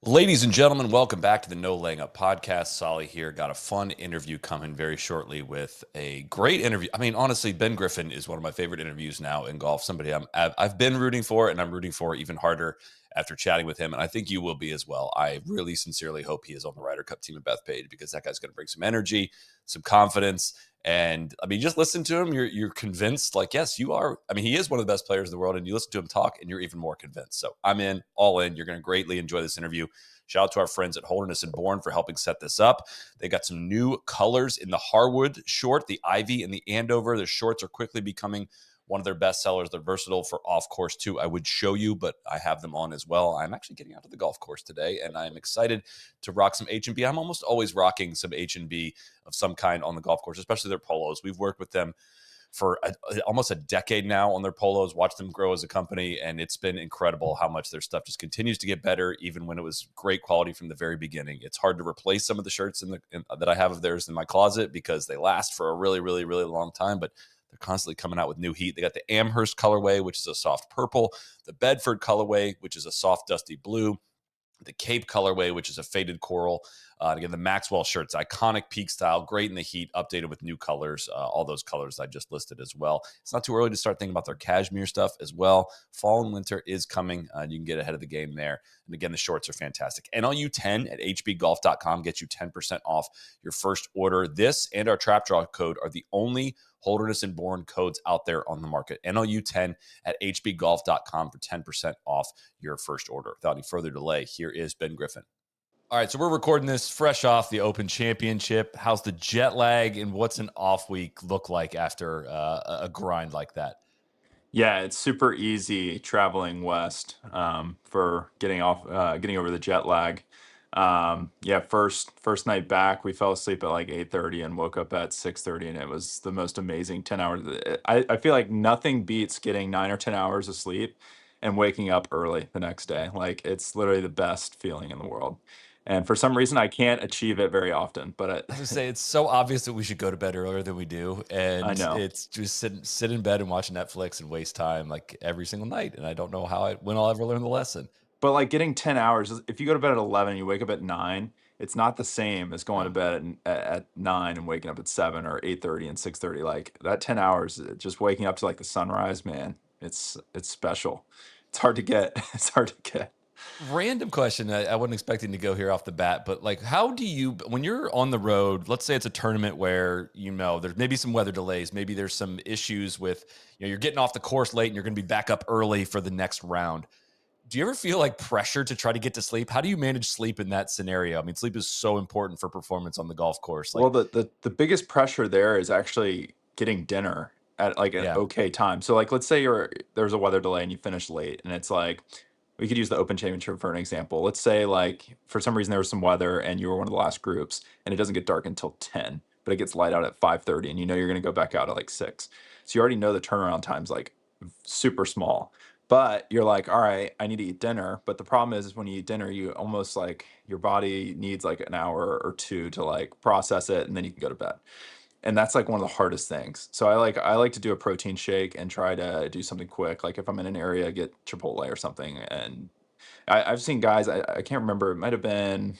Ladies and gentlemen, welcome back to the No Laying Up podcast. Soly here. Got a fun interview coming very shortly with a great interview. I mean, honestly, Ben Griffin is one of my favorite interviews now in golf. Somebody I've been rooting for, and I'm rooting for even harder after chatting with him. And I think you will be as well. I really sincerely hope he is on the Ryder Cup team at Bethpage because that guy's going to bring some energy, some confidence. And I mean, just listen to him. You're convinced, like, yes, you are. I mean, he is one of the best players in the world, and you listen to him talk, and you're even more convinced. So I'm in, all in. You're going to greatly enjoy this interview. Shout out to our friends at Holderness Bourne for helping set this up. They got some new colors in the Harwood short, the Ivy, and the Andover. The shorts are quickly becoming one of their best sellers. They're versatile for off course too. I would show you, but I have them on as well. I'm actually getting out to the golf course today, and I'm excited to rock some H&B. I'm almost always rocking some H&B of some kind on the golf course, especially their polos. We've worked with them for almost a decade now on their polos, watched them grow as a company, and it's been incredible how much their stuff just continues to get better, even when it was great quality from the very beginning. It's hard to replace some of the shirts that I have of theirs in my closet because they last for a really, really, really long time, but they're constantly coming out with new heat. They got the Amherst colorway, which is a soft purple, the Bedford colorway, which is a soft dusty blue, the Cape colorway, which is a faded coral. And again, the Maxwell shirts, iconic peak style, great in the heat, updated with new colors, all those colors I just listed as well. It's not too early to start thinking about their cashmere stuff as well. Fall and winter is coming. You can get ahead of the game there. And again, the shorts are fantastic. NLU 10 at hbgolf.com gets you 10% off your first order. This and our trap draw code are the only Holderness and Bourne codes out there on the market. NLU 10 at hbgolf.com for 10% off your first order. Without any further delay, here is Ben Griffin. All right, so we're recording this fresh off the Open Championship. How's the jet lag and what's an off week look like after a grind like that? Yeah, it's super easy traveling west for getting over the jet lag. Yeah, first night back, we fell asleep at like 8:30 and woke up at 6:30, and it was the most amazing 10 hours. I feel like nothing beats getting 9 or 10 hours of sleep and waking up early the next day. Like it's literally the best feeling in the world. And for some reason, I can't achieve it very often, but I was gonna say it's so obvious that we should go to bed earlier than we do, I and know. it's just sit in bed and watch Netflix and waste time like every single night. And I don't know when I'll ever learn the lesson. But, like, getting 10 hours if you go to bed at 11 and you wake up at 9, it's not the same as going to No. bed at 9 and waking up at 7 or 8:30 and 6:30, like, that 10 hours, just waking up to, like, the sunrise, man, it's special. It's hard to get. It's hard to get. Random question. I wasn't expecting to go here off the bat, but like, how do you, when you're on the road, let's say it's a tournament where, there's maybe some weather delays, maybe there's some issues with, you're getting off the course late and you're going to be back up early for the next round. Do you ever feel like pressure to try to get to sleep? How do you manage sleep in that scenario? I mean, sleep is so important for performance on the golf course. Well, Like, the biggest pressure there is actually getting dinner at, like, an yeah, okay time. So, like, let's say there's a weather delay and you finish late, and it's like we could use the Open Championship for an example. Let's say, like, for some reason there was some weather and you were one of the last groups, and it doesn't get dark until 10, but it gets light out at 5:30, and you know you're gonna go back out at, like, 6. So you already know the turnaround time's, like, super small. But you're like, "All right, I need to eat dinner." But the problem is when you eat dinner, you almost like your body needs like an hour or 2 to like process it, and then you can go to bed. And that's like one of the hardest things. So I like to do a protein shake and try to do something quick. Like if I'm in an area, get Chipotle or something. And I've seen guys, I can't remember, it might have been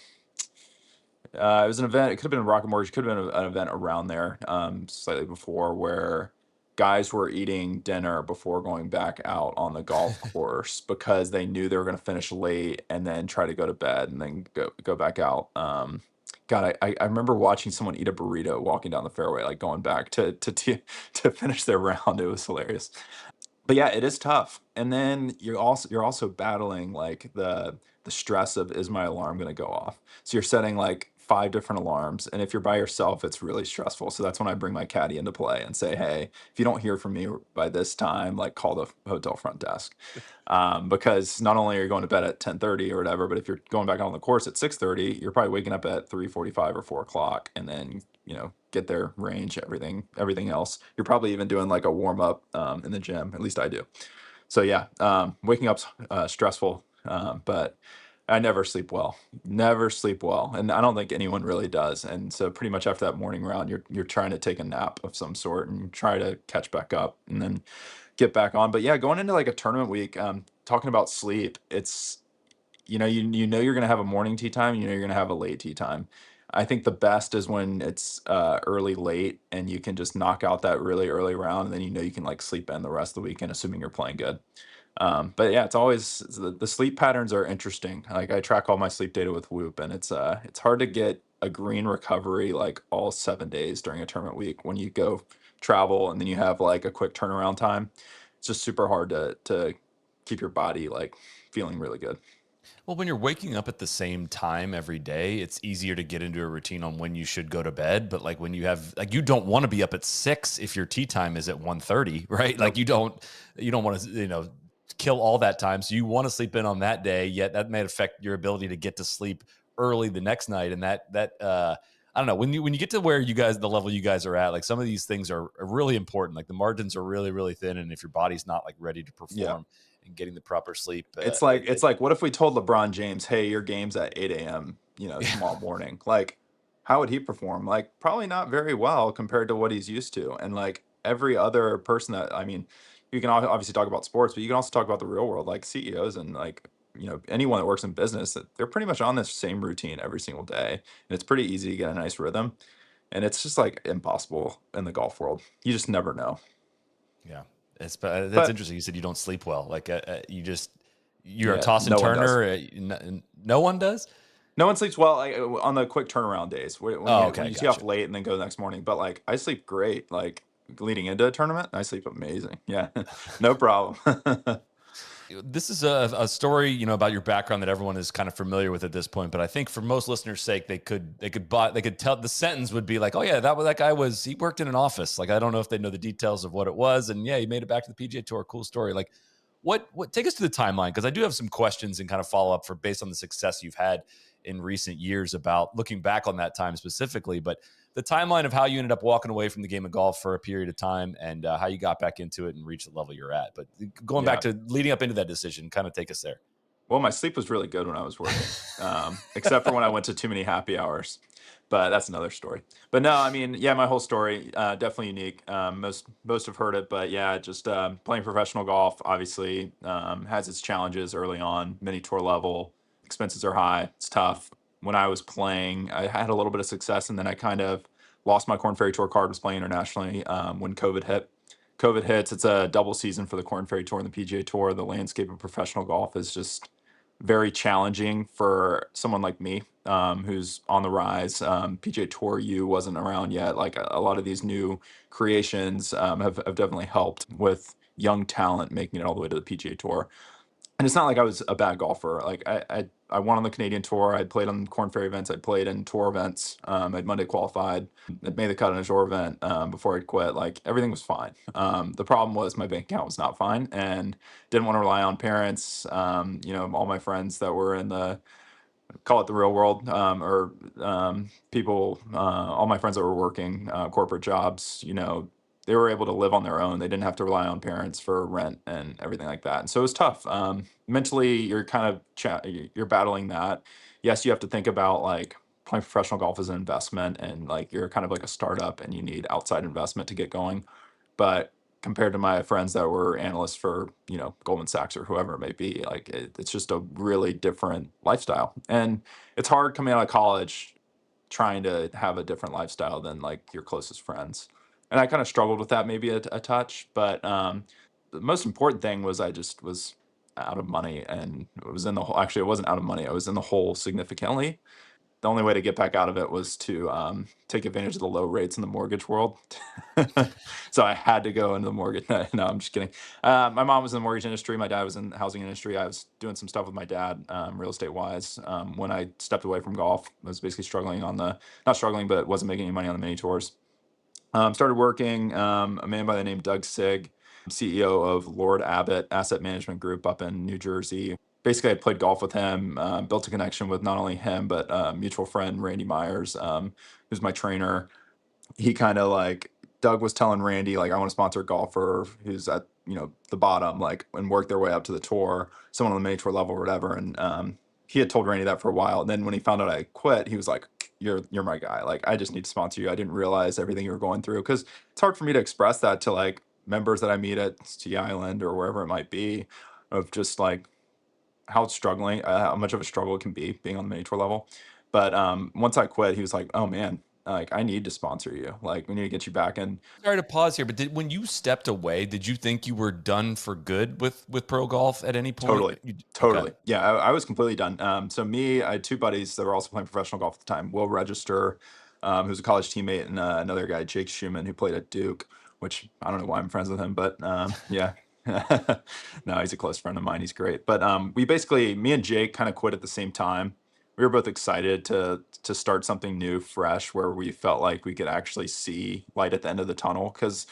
it was an event. It could have been Rocket Mortgage. Could have been an event around there, slightly before, where guys were eating dinner before going back out on the golf course because they knew they were going to finish late and then try to go to bed and then go back out. God, I remember watching someone eat a burrito walking down the fairway, like going back to finish their round. It was hilarious. But yeah, it is tough. And then you're also battling like the stress of, is my alarm going to go off? So you're setting like 5 different alarms, and if you're by yourself, it's really stressful. So that's when I bring my caddy into play and say, "Hey, if you don't hear from me by this time, like call the hotel front desk." Because not only are you going to bed at 10:30 or whatever, but if you're going back on the course at 6:30, you're probably waking up at 3:45 or 4 o'clock, and then get their range, everything else. You're probably even doing like a warm up in the gym. At least I do. So yeah, waking up's stressful, but I never sleep well. Never sleep well, and I don't think anyone really does. And so pretty much after that morning round, you're trying to take a nap of some sort and try to catch back up, and then get back on. But yeah, going into like a tournament week, talking about sleep, you know you're gonna have a morning tee time, you know you're gonna have a late tee time. I think the best is when it's early late and you can just knock out that really early round, and then you know you can like sleep in the rest of the weekend, assuming you're playing good. But yeah, it's always the sleep patterns are interesting. Like I track all my sleep data with Whoop, and it's hard to get a green recovery like all 7 days during a tournament week when you go travel and then you have like a quick turnaround time. It's just super hard to keep your body like feeling really good. Well, when you're waking up at the same time every day, it's easier to get into a routine on when you should go to bed. But like when you have like you don't want to be up at 6 if your tea time is at 1:30, right? Like Nope. you don't want to, kill all that time. So you want to sleep in on that day, yet that may affect your ability to get to sleep early the next night. And that I don't know, when you get to where you guys the level you guys are at, like some of these things are really important. Like the margins are really, really thin. And if your body's not like ready to Yeah. perform and getting the proper sleep, It's like what if we told LeBron James, "Hey, your game's at 8 a.m., yeah. tomorrow morning." Like, how would he perform? Like, probably not very well compared to what he's used to. And like every other person that I mean, you can obviously talk about sports, but you can also talk about the real world, like CEOs and like, anyone that works in business, that they're pretty much on this same routine every single day. And it's pretty easy to get a nice rhythm. And it's just like impossible in the golf world. You just never know. Yeah, that's But interesting. You said you don't sleep well. Like you're a yeah, toss and no one does. turner. No one does. No one sleeps well, like, on the quick turnaround days when Oh, when okay, you tee off gotcha. late and then go the next morning, but, like, I sleep great, like, leading into a tournament, I sleep amazing. Yeah, no problem. This is a story, about your background that everyone is kind of familiar with at this point. But I think for most listeners' sake, they could tell the sentence would be like, "Oh yeah, that guy he worked in an office." Like I don't know if they know the details of what it was, and yeah, he made it back to the PGA Tour. Cool story. Like what take us to the timeline because I do have some questions and kind of follow up for based on the success you've had in recent years about looking back on that time specifically, but the timeline of how you ended up walking away from the game of golf for a period of time and how you got back into it and reached the level you're at. But going back Yeah. to leading up into that decision, kind of take us there. Well, my sleep was really good when I was working, except for when I went to too many happy hours, but that's another story. But no, I mean, yeah, my whole story, definitely unique. Most have heard it, but yeah, just playing professional golf obviously has its challenges early on. Mini tour level, expenses are high. It's tough. When I was playing, I had a little bit of success, and then I kind of lost my Corn Ferry Tour card. Was playing internationally when COVID hit. COVID hits. It's a double season for the Corn Ferry Tour and the PGA Tour. The landscape of professional golf is just very challenging for someone like me, who's on the rise. PGA Tour U wasn't around yet. Like a lot of these new creations have definitely helped with young talent making it all the way to the PGA Tour. And it's not like I was a bad golfer. Like I won on the Canadian Tour. I played on Corn Ferry events. I played in tour events. I'd Monday qualified. I'd made the cut in a tour event before I'd quit. Like everything was fine. The problem was my bank account was not fine, and didn't want to rely on parents. All my friends that were in the call it the real world, or people, all my friends that were working corporate jobs, they were able to live on their own. They didn't have to rely on parents for rent and everything like that. And so it was tough. Mentally, you're kind of you're battling that. Yes, you have to think about like playing professional golf as an investment, and like you're kind of like a startup, and you need outside investment to get going. But compared to my friends that were analysts for, Goldman Sachs or whoever it may be, like it's just a really different lifestyle. And it's hard coming out of college trying to have a different lifestyle than like your closest friends. And I kind of struggled with that maybe a touch, but the most important thing was I just was out of money, and it was in the hole. Actually, it wasn't out of money. I was in the hole significantly. The only way to get back out of it was to take advantage of the low rates in the mortgage world. So I had to go into the mortgage. No, I'm just kidding. My mom was in the mortgage industry. My dad was in the housing industry. I was doing some stuff with my dad, real estate wise. When I stepped away from golf, I was basically struggling on the, not struggling, but wasn't making any money on the mini tours. Started working, a man by the name Doug Sig, CEO of Lord Abbott Asset Management Group up in New Jersey. Basically, I played golf with him, built a connection with not only him, but mutual friend Randy Myers, who's my trainer. He kind of like, Doug was telling Randy, like, I want to sponsor a golfer who's at, the bottom, like, and work their way up to the tour, someone on the mini tour level or whatever. And he had told Randy that for a while. And then when he found out I quit, he was like, you're my guy. Like, I just need to sponsor you. I didn't realize everything you were going through, because it's hard for me to express that to like members that I meet at Ski Island or wherever it might be, of just like how much of a struggle it can be being on the mini tour level. But once I quit, he was like, "Oh man, like I need to sponsor you. Like we need to get you back in." Sorry to pause here, but when you stepped away, did you think you were done for good with pro golf at any point? Totally. Okay. Totally. Yeah, I was completely done. So me, I had two buddies that were also playing professional golf at the time. Will Register, who's a college teammate, and another guy, Jake Schumann, who played at Duke, which I don't know why I'm friends with him, but yeah. No, he's a close friend of mine. He's great. But we basically, me and Jake kind of quit at the same time. We were both excited to start something new, fresh, where we felt like we could actually see light at the end of the tunnel. Because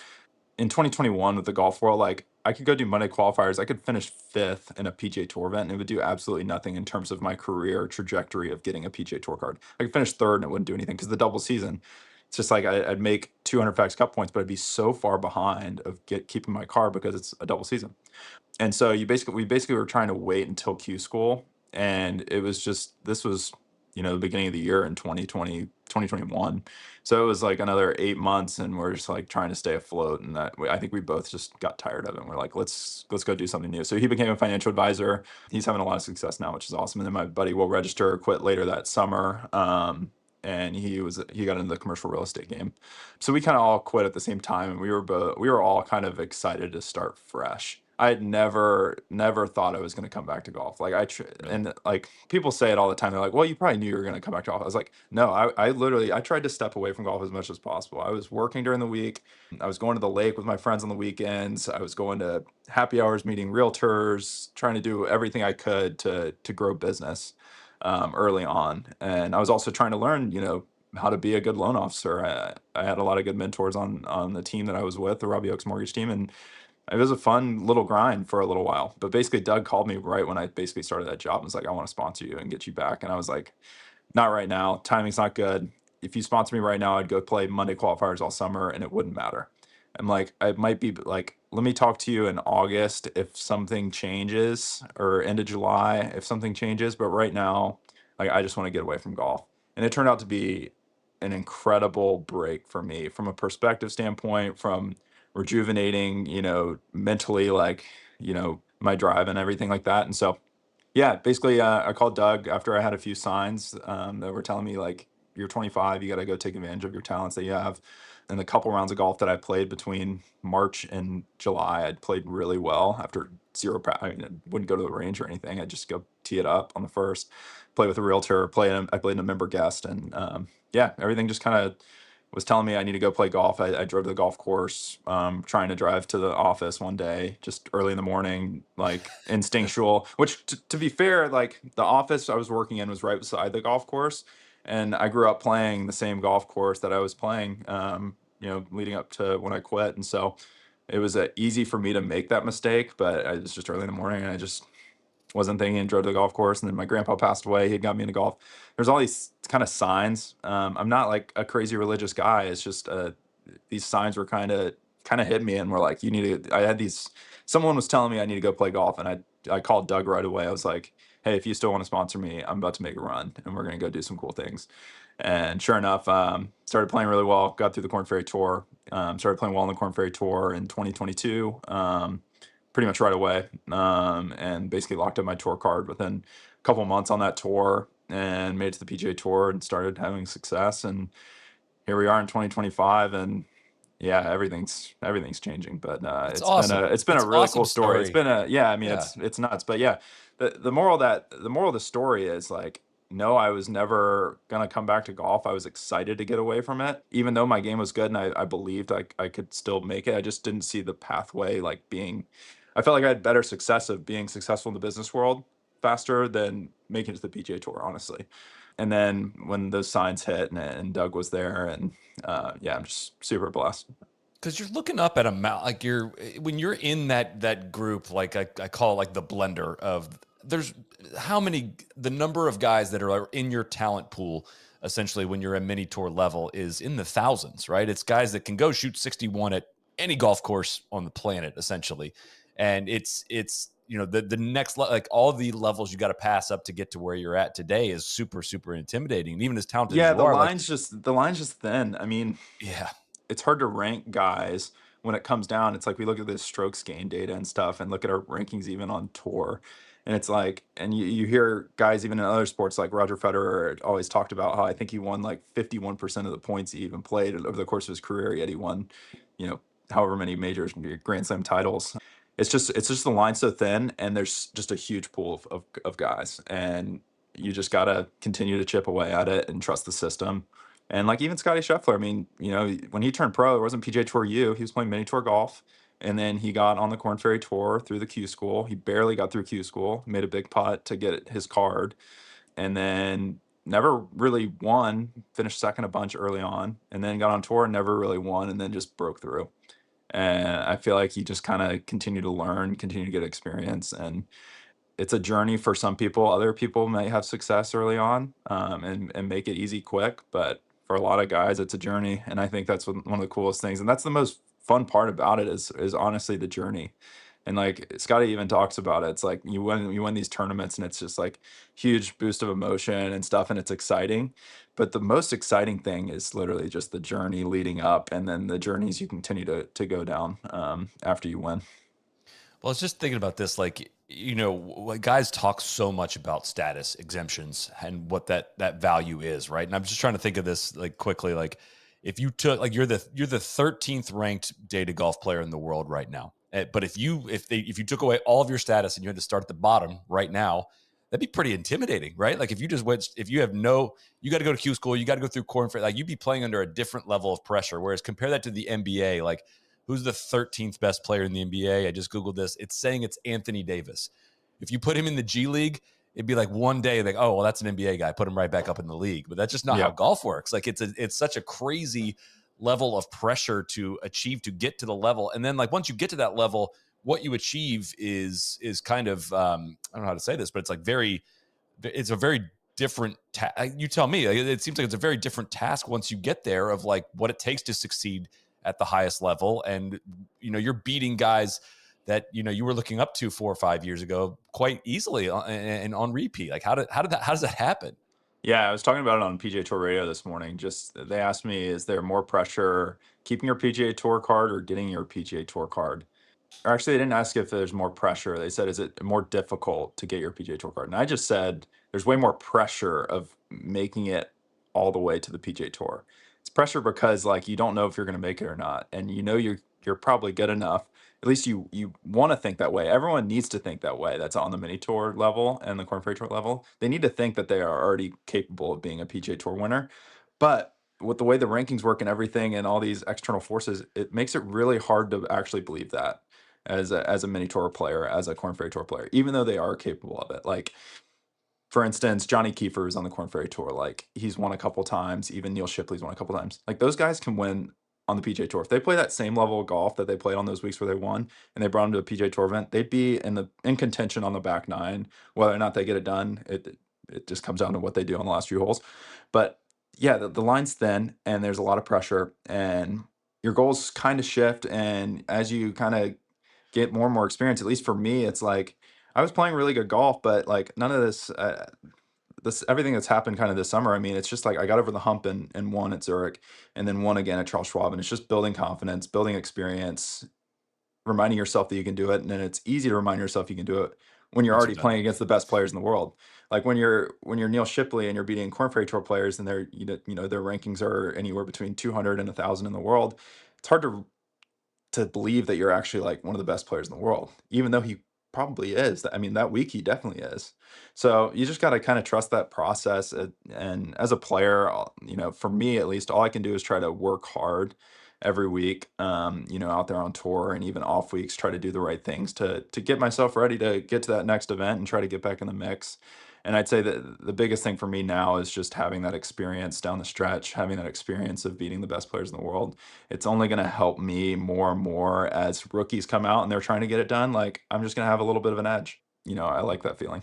in 2021 with the golf world, like I could go do Monday qualifiers. I could finish fifth in a PGA Tour event, and it would do absolutely nothing in terms of my career trajectory of getting a PGA Tour card. I could finish third, and it wouldn't do anything because the double season. It's just like I'd make 200 FedEx Cup points, but I'd be so far behind of keeping my card because it's a double season. And so we basically were trying to wait until Q school, and it was just this was, the beginning of the year in 2021. So it was like another 8 months, and we're just like trying to stay afloat. And I think we both just got tired of it. And we're like, let's go do something new. So he became a financial advisor. He's having a lot of success now, which is awesome. And then my buddy Will Register quit later that summer. And he got into the commercial real estate game. So we kind of all quit at the same time, and we were all kind of excited to start fresh. I had never thought I was going to come back to golf. Like Really? and like people say it all the time. They're like, "Well, you probably knew you were going to come back to golf." I was like, "No, I literally I tried to step away from golf as much as possible. I was working during the week. I was going to the lake with my friends on the weekends. I was going to happy hours, meeting realtors, trying to do everything I could to grow business early on. And I was also trying to learn, how to be a good loan officer. I had a lot of good mentors on the team that I was with, the Robbie Oaks mortgage team, and it was a fun little grind for a little while. But basically, Doug called me right when I basically started that job and was like, "I want to sponsor you and get you back." And I was like, "Not right now. Timing's not good. If you sponsor me right now, I'd go play Monday qualifiers all summer and it wouldn't matter." I'm like, "I might be like, let me talk to you in August if something changes, or end of July if something changes. But right now, like, I just want to get away from golf." And it turned out to be an incredible break for me from a perspective standpoint, from rejuvenating, mentally, like, my drive and everything like that. And so, yeah, basically, I called Doug after I had a few signs that were telling me like, "You're 25, you got to go take advantage of your talents that you have." And the couple rounds of golf that I played between March and July, I'd played really well after zero. I mean, I wouldn't go to the range or anything. I'd just go tee it up on the first, play with a realtor, I played in a member guest, and yeah, everything just kind of was telling me I need to go play golf. I drove to the golf course, trying to drive to the office one day, just early in the morning, like instinctual. Which, to be fair, like the office I was working in was right beside the golf course, and I grew up playing the same golf course that I was playing, leading up to when I quit, and so it was easy for me to make that mistake. But I was just early in the morning, and I just wasn't thinking, drove to the golf course, and then my grandpa passed away. He had got me into golf. There's all these kind of signs. I'm not like a crazy religious guy. It's just these signs were kind of hit me, and were like, you need to. I had these. Someone was telling me I need to go play golf, and I called Doug right away. I was like, "Hey, if you still want to sponsor me, I'm about to make a run, and we're gonna go do some cool things." And sure enough, started playing really well. Got through the Corn Ferry Tour. Started playing well on the Corn Ferry Tour in 2022. Pretty much right away, and basically locked up my tour card within a couple months on that tour, and made it to the PGA Tour and started having success. And here we are in 2025, and yeah, everything's changing. But That's awesome. it's been It's a an really cool awesome story. It's story. been a yeah. I mean, Yeah. it's nuts. But yeah, the moral of the story is like, no, I was never gonna come back to golf. I was excited to get away from it, even though my game was good and I believed I could still make it. I just didn't see the pathway like being. I felt like I had better success of being successful in the business world faster than making it to the PGA Tour, honestly. And then when those signs hit, and Doug was there, and yeah, I'm just super blessed. Because you're looking up at a mount, like when you're in that group, like I call it like the blender of there's the number of guys that are in your talent pool essentially when you're a mini tour level is in the thousands, right? It's guys that can go shoot 61 at any golf course on the planet essentially, and it's the next like all the levels you got to pass up to get to where you're at today is super intimidating. And even as talented as Yeah, you are, like the line's just thin. I mean, yeah, it's hard to rank guys when it comes down. It's like we look at the strokes gain data and stuff, and look at our rankings even on tour. And it's like, and you hear guys even in other sports like Roger Federer always talked about how I think he won like 51% of the points he even played over the course of his career. Yet he won, you know, however many majors, Grand Slam titles. It's just the line so thin, and there's just a huge pool of guys, and you just gotta continue to chip away at it and trust the system. And like even Scotty Scheffler, I mean, when he turned pro, it wasn't PGA Tour U. He was playing mini tour golf, and then he got on the Corn Ferry Tour through the Q School. He barely got through Q School, made a big putt to get his card, and then never really won. Finished second a bunch early on, and then got on tour and never really won, and then just broke through. And I feel like he just kind of continued to learn, continue to get experience, and it's a journey for some people. Other people may have success early on, and make it easy quick, but for a lot of guys, it's a journey, and I think that's one of the coolest things, and that's the most fun part about it is honestly the journey. And like Scotty even talks about it, it's like you win these tournaments, and it's just like huge boost of emotion and stuff, and it's exciting. But the most exciting thing is literally just the journey leading up, and then the journeys you continue to go down after you win. Well, I was just thinking about this, like, guys talk so much about status exemptions and what that value is, right? And I'm just trying to think of this like quickly, like if you took like you're the 13th ranked data golf player in the world right now. But if you took away all of your status and you had to start at the bottom right now, that'd be pretty intimidating, right? Like if you just went, if you have you got to go to Q school, you got to go through Corn Ferry, like you'd be playing under a different level of pressure. Whereas compare that to the NBA, like who's the 13th best player in the NBA? I just Googled this. It's saying it's Anthony Davis. If you put him in the G League, it'd be like one day, like, oh, well, that's an NBA guy. Put him right back up in the league. But that's just not how Yeah. golf works. Like it's such a crazy level of pressure to achieve to get to the level. And then like once you get to that level, what you achieve is kind of I don't know how to say this, but it's a very different you tell me. Like, it seems like it's a very different task once you get there of like what it takes to succeed at the highest level. And you're beating guys that you were looking up to 4 or 5 years ago quite easily and on repeat. Like how does that happen? Yeah, I was talking about it on PGA Tour Radio this morning. Just they asked me, is there more pressure keeping your PGA Tour card or getting your PGA Tour card? Or actually, they didn't ask if there's more pressure. They said, is it more difficult to get your PGA Tour card? And I just said, there's way more pressure of making it all the way to the PGA Tour. It's pressure because like you don't know if you're going to make it or not, and you're probably good enough. At least you want to think that way. Everyone needs to think that way. That's on the mini tour level and the Corn Ferry Tour level. They need to think that they are already capable of being a PGA Tour winner. But with the way the rankings work and everything and all these external forces, it makes it really hard to actually believe that as a mini tour player, as a Corn Ferry Tour player, even though they are capable of it. Like for instance, Johnny Kiefer is on the Corn Ferry Tour. Like he's won a couple times. Even Neil Shipley's won a couple times. Like those guys can win on the PGA Tour if they play that same level of golf that they played on those weeks where they won, and they brought them to a PGA Tour event. They'd be in contention on the back nine. Whether or not they get it done, it just comes down to what they do on the last few holes. But yeah, the line's thin, and there's a lot of pressure, and your goals kind of shift. And as you kind of get more and more experience, at least for me, it's like I was playing really good golf, but like none of this everything that's happened kind of this summer. I mean, it's just like I got over the hump and won at Zurich, and then won again at Charles Schwab, and it's just building confidence, building experience, reminding yourself that you can do it, and then it's easy to remind yourself you can do it when you're Once already you've done it. playing against the best players in the world. Like when you're Neil Shipley and you're beating Corn Ferry Tour players, and their rankings are anywhere between 200 and 1,000 in the world. It's hard to believe that you're actually like one of the best players in the world, even though he probably is. I mean, that week he definitely is. So you just got to kind of trust that process. And as a player, for me at least, all I can do is try to work hard every week, out there on tour and even off weeks, try to do the right things to get myself ready to get to that next event and try to get back in the mix. And I'd say that the biggest thing for me now is just having that experience down the stretch, having that experience of beating the best players in the world. It's only going to help me more and more as rookies come out and they're trying to get it done. Like I'm just going to have a little bit of an edge. I like that feeling.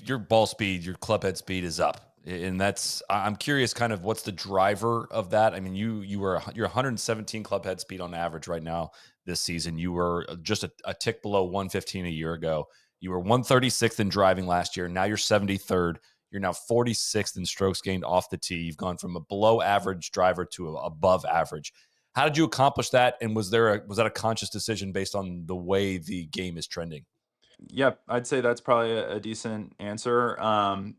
Your ball speed, your club head speed is up. And I'm curious kind of what's the driver of that. I mean, you're 117 club head speed on average right now this season. You were just a tick below 115 a year ago. You were 136th in driving last year. Now you're 73rd. You're now 46th in strokes gained off the tee. You've gone from a below average driver to above average. How did you accomplish that? And was that a conscious decision based on the way the game is trending? Yeah, I'd say that's probably a decent answer.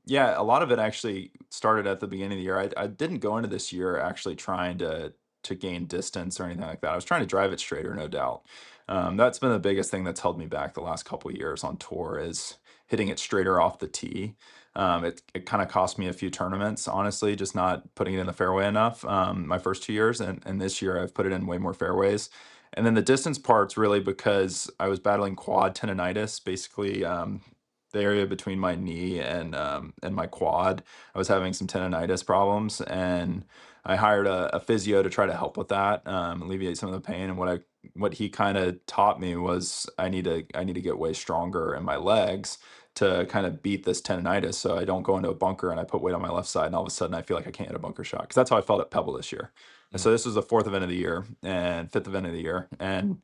Yeah, a lot of it actually started at the beginning of the year. I didn't go into this year actually trying to gain distance or anything like that. I was trying to drive it straighter, no doubt. That's been the biggest thing that's held me back the last couple of years on tour is hitting it straighter off the tee. It kind of cost me a few tournaments, honestly, just not putting it in the fairway enough. My first 2 years, and this year I've put it in way more fairways. And then the distance part's really because I was battling quad tendonitis, basically the area between my knee and my quad. I was having some tendonitis problems, and I hired a physio to try to help with that, alleviate some of the pain. And what he kind of taught me was I need to get way stronger in my legs to kind of beat this tendonitis, so I don't go into a bunker and I put weight on my left side, and all of a sudden I feel like I can't hit a bunker shot because that's how I felt at Pebble this year. And so this was the fourth event of the year and fifth event of the year. And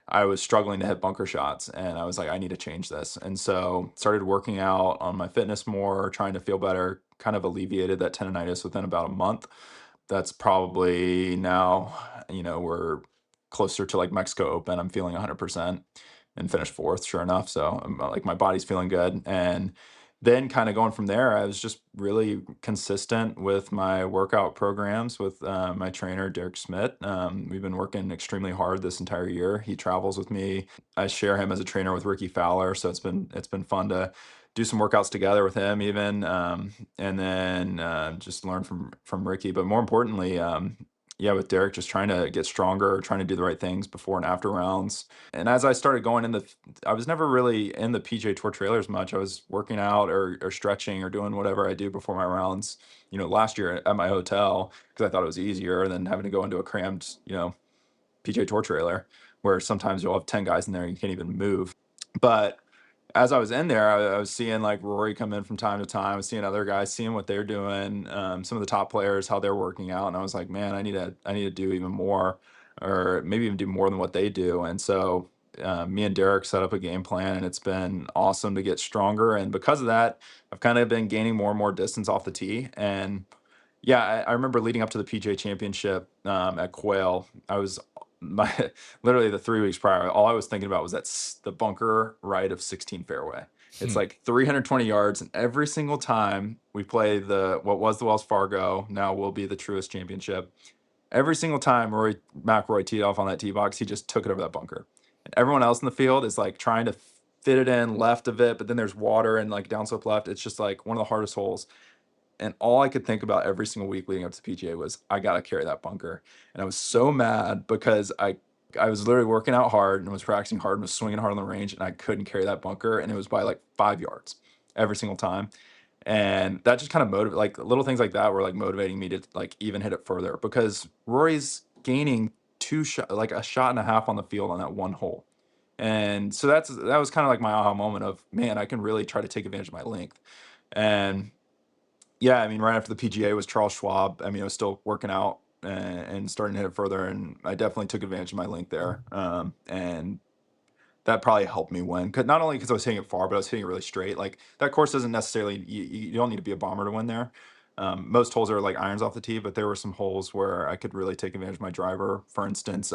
I was struggling to hit bunker shots. And I was like, I need to change this. And so started working out on my fitness more, trying to feel better, kind of alleviated that tendonitis within about a month. That's probably now, we're closer to like Mexico Open. I'm feeling 100% and finished fourth, sure enough. So like my body's feeling good. And then kind of going from there, I was just really consistent with my workout programs with my trainer, Derek Schmidt. We've been working extremely hard this entire year. He travels with me. I share him as a trainer with Ricky Fowler. So it's been fun to do some workouts together with him even, and then just learn from Ricky. But more importantly, yeah, with Derek, just trying to get stronger, trying to do the right things before and after rounds. And as I started going in I was never really in the PGA Tour trailers much. I was working out or stretching or doing whatever I do before my rounds. Last year at my hotel because I thought it was easier than having to go into a crammed, PGA Tour trailer where sometimes you'll have 10 guys in there and you can't even move. But as I was in there, I was seeing like Rory come in from time to time. I was seeing other guys, seeing what they're doing, some of the top players, how they're working out, and I was like, man, I need to do even more, or maybe even do more than what they do. And so, me and Derek set up a game plan, and it's been awesome to get stronger. And because of that, I've kind of been gaining more and more distance off the tee. And yeah, I remember leading up to the PGA Championship at Quail. I was my literally the 3 weeks prior. All I was thinking about was the bunker right of 16 fairway. It's Hmm. like 320 yards, and every single time we play what was the Wells Fargo, now will be the Truist Championship. Every single time Rory McIlroy teed off on that tee box, he just took it over that bunker. And everyone else in the field is like trying to fit it in left of it, but then there's water and like downslope left. It's just like one of the hardest holes. And all I could think about every single week leading up to PGA was I gotta carry that bunker. And I was so mad because I was literally working out hard and was practicing hard and was swinging hard on the range and I couldn't carry that bunker and it was by like 5 yards every single time. And that just kind of motivated like little things like that were like motivating me to like even hit it further because Rory's gaining like a shot and a half on the field on that one hole. And so that was kind of like my aha moment of man, I can really try to take advantage of my length. And yeah, I mean, right after the PGA was Charles Schwab. I mean, I was still working out and starting to hit it further, and I definitely took advantage of my link there. And that probably helped me win. Not only because I was hitting it far, but I was hitting it really straight. Like that course doesn't necessarily you don't need to be a bomber to win there. Most holes are like irons off the tee, but there were some holes where I could really take advantage of my driver. For instance,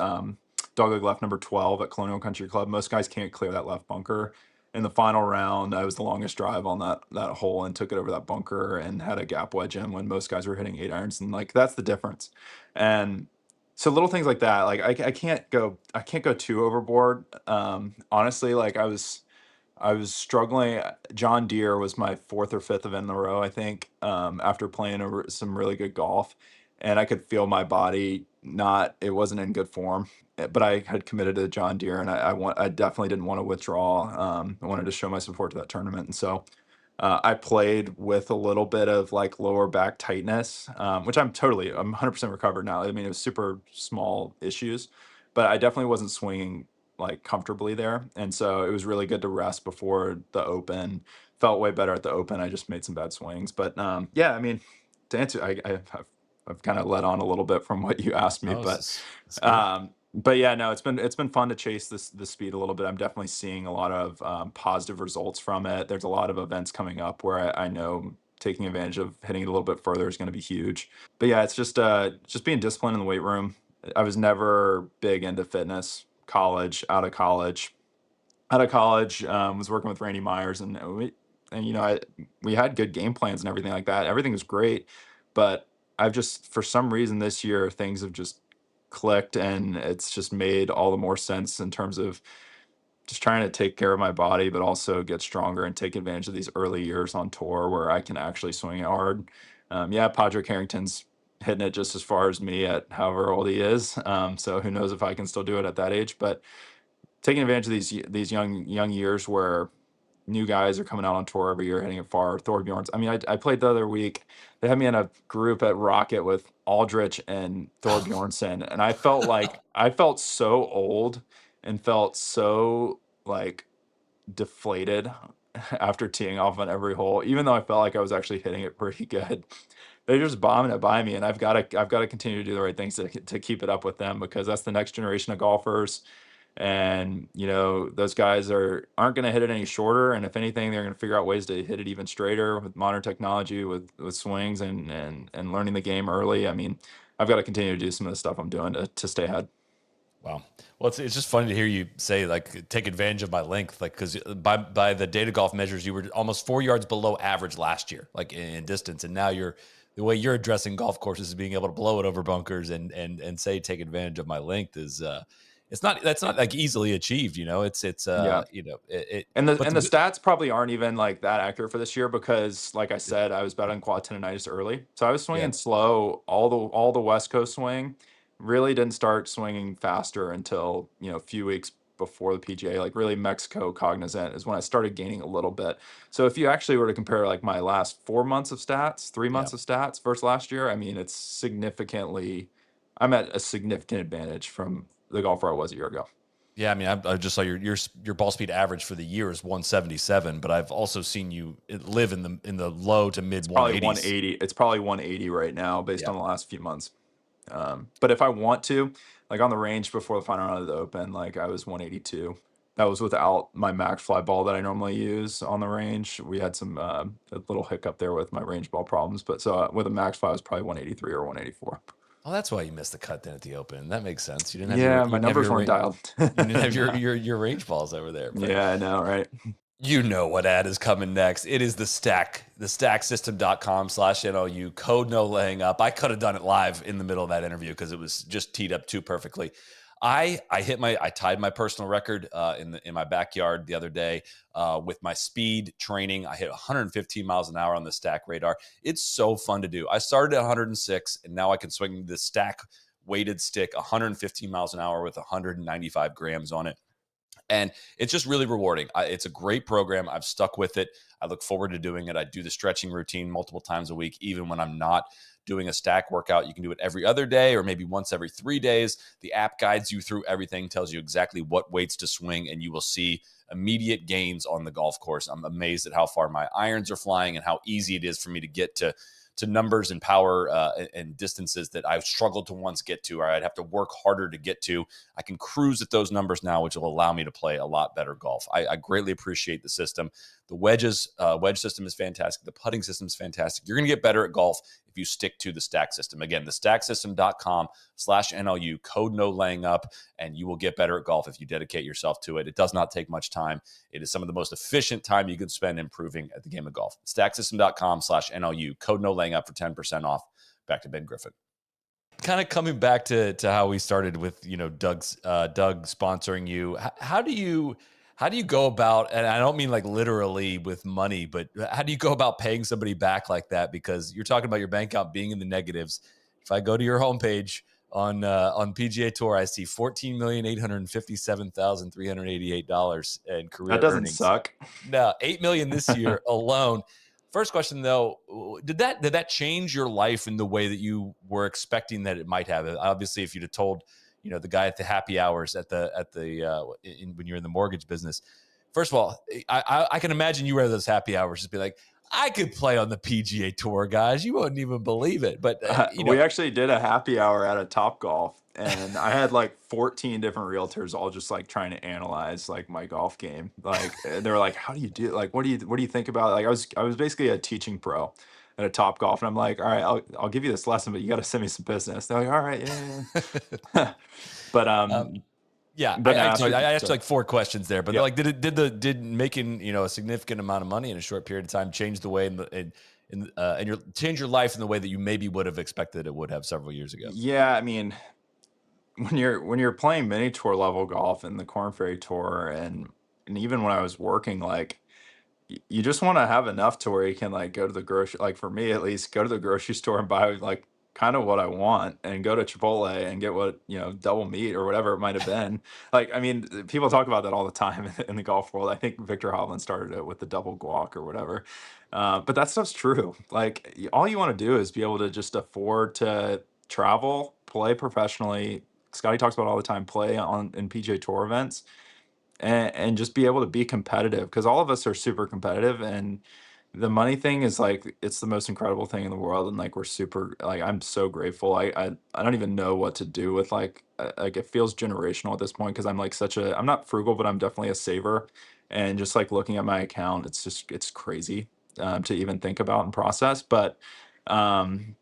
dogleg left number 12 at Colonial Country Club. Most guys can't clear that left bunker. In the final round, I was the longest drive on that hole and took it over that bunker and had a gap wedge in when most guys were hitting 8 irons. And like that's the difference. And so little things like that, like I can't go too overboard. Honestly, like I was struggling. John Deere was my fourth or fifth event in a row, I think, after playing some really good golf, and I could feel my body not it wasn't in good form. But I had committed to John Deere, and I definitely didn't want to withdraw. I wanted to show my support to that tournament, and so I played with a little bit of like lower back tightness, which I'm 100% recovered now. I mean, it was super small issues, but I definitely wasn't swinging like comfortably there. And so it was really good to rest before the open. Felt way better at the open. I just made some bad swings, but yeah, I mean, to answer, I've kind of led on a little bit from what you asked me, Oh, but it's good. yeah, no, it's been fun to chase the speed a little bit. I'm definitely seeing a lot of positive results from it. There's a lot of events coming up where I know taking advantage of hitting it a little bit further is going to be huge. But yeah, it's just being disciplined in the weight room. I was never big into fitness. College, out of college, out of college, was working with Randy Myers, and we had good game plans and everything like that. Everything was great, but I've just for some reason this year things have just clicked, and it's just made all the more sense in terms of just trying to take care of my body, but also get stronger and take advantage of these early years on tour where I can actually swing it hard. Yeah, Padraig Harrington's hitting it just as far as me at however old he is. So who knows if I can still do it at that age? But taking advantage of these young years where new guys are coming out on tour every year hitting it far. Thorbjorn's. I mean, I played the other week. They had me in a group at Rocket with Aldrich and Thorbjornsen, and I felt so old and felt so like deflated after teeing off on every hole, even though I felt like I was actually hitting it pretty good. They're just bombing it by me, and I've got to continue to do the right things to keep it up with them because that's the next generation of golfers. And those guys aren't going to hit it any shorter, and if anything they're going to figure out ways to hit it even straighter with modern technology, with swings and learning the game early. I mean, I've got to continue to do some of the stuff I'm doing to stay ahead. Wow. Well, it's just funny to hear you say like take advantage of my length, like because by the data golf measures, you were almost 4 yards below average last year, like in distance, and now the way you're addressing golf courses is being able to blow it over bunkers and say take advantage of my length is that's not like easily achieved, it's Yeah. it And the but and the stats probably aren't even like that accurate for this year because, like I said, I was battling quad tendonitis early, so I was yeah. swinging slow all the West Coast swing. Really didn't start swinging faster until a few weeks before the PGA. Like really, Mexico Cognizant is when I started gaining a little bit. So if you actually were to compare like my last 4 months of stats, three Yeah. months of stats versus last year, I mean it's significantly. I'm at a significant advantage from the golfer I was a year ago. Yeah, I mean, I just saw your ball speed average for the year is 177, but I've also seen you live in the low to mid It's probably 180s. 180. It's probably 180 right now based Yeah. on the last few months. But if I want to, like on the range before the final round of the Open, like I was 182. That was without my max fly ball that I normally use on the range. We had some a little hiccup there with my range ball problems, but so with a max fly, I was probably 183 or 184. Oh, that's why you missed the cut then at the Open. That makes sense. Yeah, my numbers weren't dialed. You didn't have your range balls over there, but Yeah, I know, right? you know what ad is coming next. It is the stacksystem.com/NLU code no laying up. I could have done it live in the middle of that interview because it was just teed up too perfectly. I tied my personal record in my backyard the other day with my speed training. I hit 115 miles an hour on the stack radar. It's so fun to do. I started at 106 and now I can swing the stack weighted stick 115 miles an hour with 195 grams on it. And it's just really rewarding. It's a great program. I've stuck with it. I look forward to doing it. I do the stretching routine multiple times a week, even when I'm not doing a stack workout. You can do it every other day or maybe once every 3 days. The app guides you through everything, tells you exactly what weights to swing, and you will see immediate gains on the golf course. I'm amazed at how far my irons are flying and how easy it is for me to get to numbers and power and distances that I've struggled to once get to, or I'd have to work harder to get to. I can cruise at those numbers now, which will allow me to play a lot better golf. I greatly appreciate the system. The wedge system is fantastic. The putting system is fantastic. You're going to get better at golf if you stick to the stack system. Again, the stacksystem.com/NLU, code no laying up, and you will get better at golf if you dedicate yourself to it. It does not take much time. It is some of the most efficient time you can spend improving at the game of golf. Stacksystem.com/NLU, code no laying up for 10% off. Back to Ben Griffin. Kind of coming back to how we started with Doug sponsoring you. How do you go about, and I don't mean like literally with money, but how do you go about paying somebody back like that? Because you're talking about your bank account being in the negatives. If I go to your homepage on PGA Tour, I see $14,857,388 in That career doesn't earnings. suck. No, 8 million this year alone. First question though, did that change your life in the way that you were expecting that it might have? Obviously, if you'd have told, the guy at the happy hours when you're in the mortgage business, first of all, I can imagine you were at those happy hours just be like, I could play on the PGA Tour, guys. You wouldn't even believe it. But We actually did a happy hour at a Top Golf, and I had like 14 different realtors all just like trying to analyze like my golf game. Like they were like, "How do you do? Like, what do you think about?" Like I was basically a teaching pro at a Top Golf, and I'm like, "All right, I'll give you this lesson, but you got to send me some business." They're like, "All right, yeah, yeah." But um, Yeah, But now, sorry, I asked sorry. like 4 questions there, but Yep. like, did making, a significant amount of money in a short period of time change the way and change your life in the way that you maybe would have expected it would have several years ago? Yeah, I mean, when you're playing mini tour level golf and the Corn Ferry Tour, and even when I was working, like you just want to have enough to where you can like go to the grocery, like for me at least, go to the grocery store and buy like kind of what I want, and go to Chipotle and get what, double meat or whatever it might have been. Like, I mean, people talk about that all the time in the golf world. I think Victor Hovland started it with the double guac or whatever. But that stuff's true. Like, all you want to do is be able to just afford to travel, play professionally. Scotty talks about all the time, play on in PGA Tour events, and just be able to be competitive, because all of us are super competitive, and the money thing is like it's the most incredible thing in the world, and like we're super, like I'm so grateful. I don't even know what to do with like it feels generational at this point, because I'm like such a, I'm not frugal, but I'm definitely a saver. And just like looking at my account, it's crazy to even think about and process. But um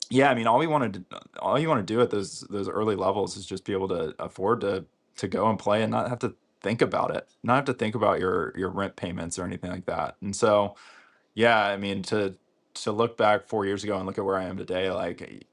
yeah, I mean, all you want to do at those early levels is just be able to afford to go and play and not have to think about it, not have to think about your rent payments or anything like that. And so, yeah, I mean, to look back 4 years ago and look at where I am today, like,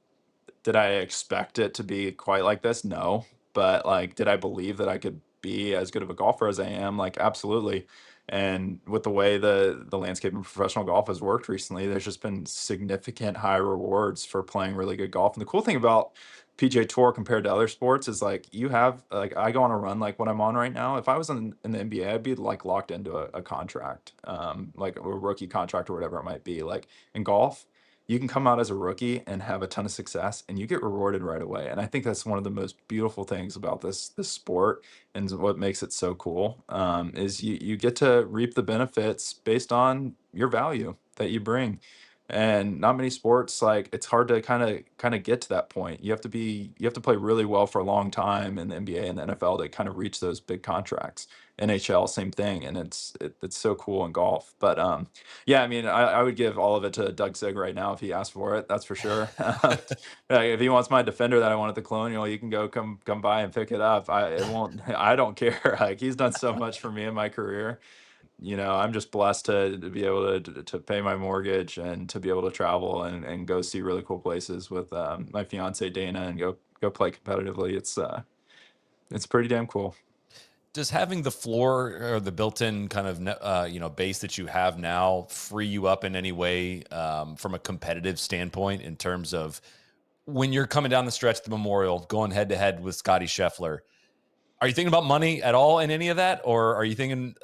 did I expect it to be quite like this? No. But like, did I believe that I could be as good of a golfer as I am? Like, absolutely. And with the way the landscape of professional golf has worked recently, there's just been significant high rewards for playing really good golf. And the cool thing about PGA Tour compared to other sports is like you have, like, I go on a run like what I'm on right now. If I was in the NBA, I'd be like locked into a contract, like a rookie contract or whatever it might be. Like in golf, you can come out as a rookie and have a ton of success and you get rewarded right away. And I think that's one of the most beautiful things about this sport, and what makes it so cool, is you get to reap the benefits based on your value that you bring. And not many sports, like, it's hard to kind of get to that point. You have to play really well for a long time in the NBA and the NFL to kind of reach those big contracts. NHL, same thing, and it's so cool in golf. But yeah, I mean, I would give all of it to Doug Sig right now if he asked for it. That's for sure. Like, if he wants my defender that I want at the Colonial, you can come by and pick it up. It won't. I don't care. Like, he's done so much for me in my career. I'm just blessed to be able to pay my mortgage and to be able to travel and go see really cool places with my fiance Dana, and go play competitively. It's pretty damn cool. Does having the floor or the built-in kind of base that you have now free you up in any way, from a competitive standpoint, in terms of when you're coming down the stretch at the Memorial, going head to head with Scotty Scheffler? Are you thinking about money at all in any of that, or are you thinking,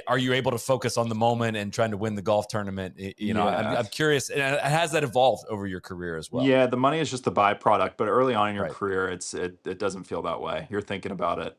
are you able to focus on the moment and trying to win the golf tournament? Yeah. I'm curious, and has that evolved over your career as well? Yeah, the money is just the byproduct, but early on in your Right. career, it doesn't feel that way. You're thinking about it.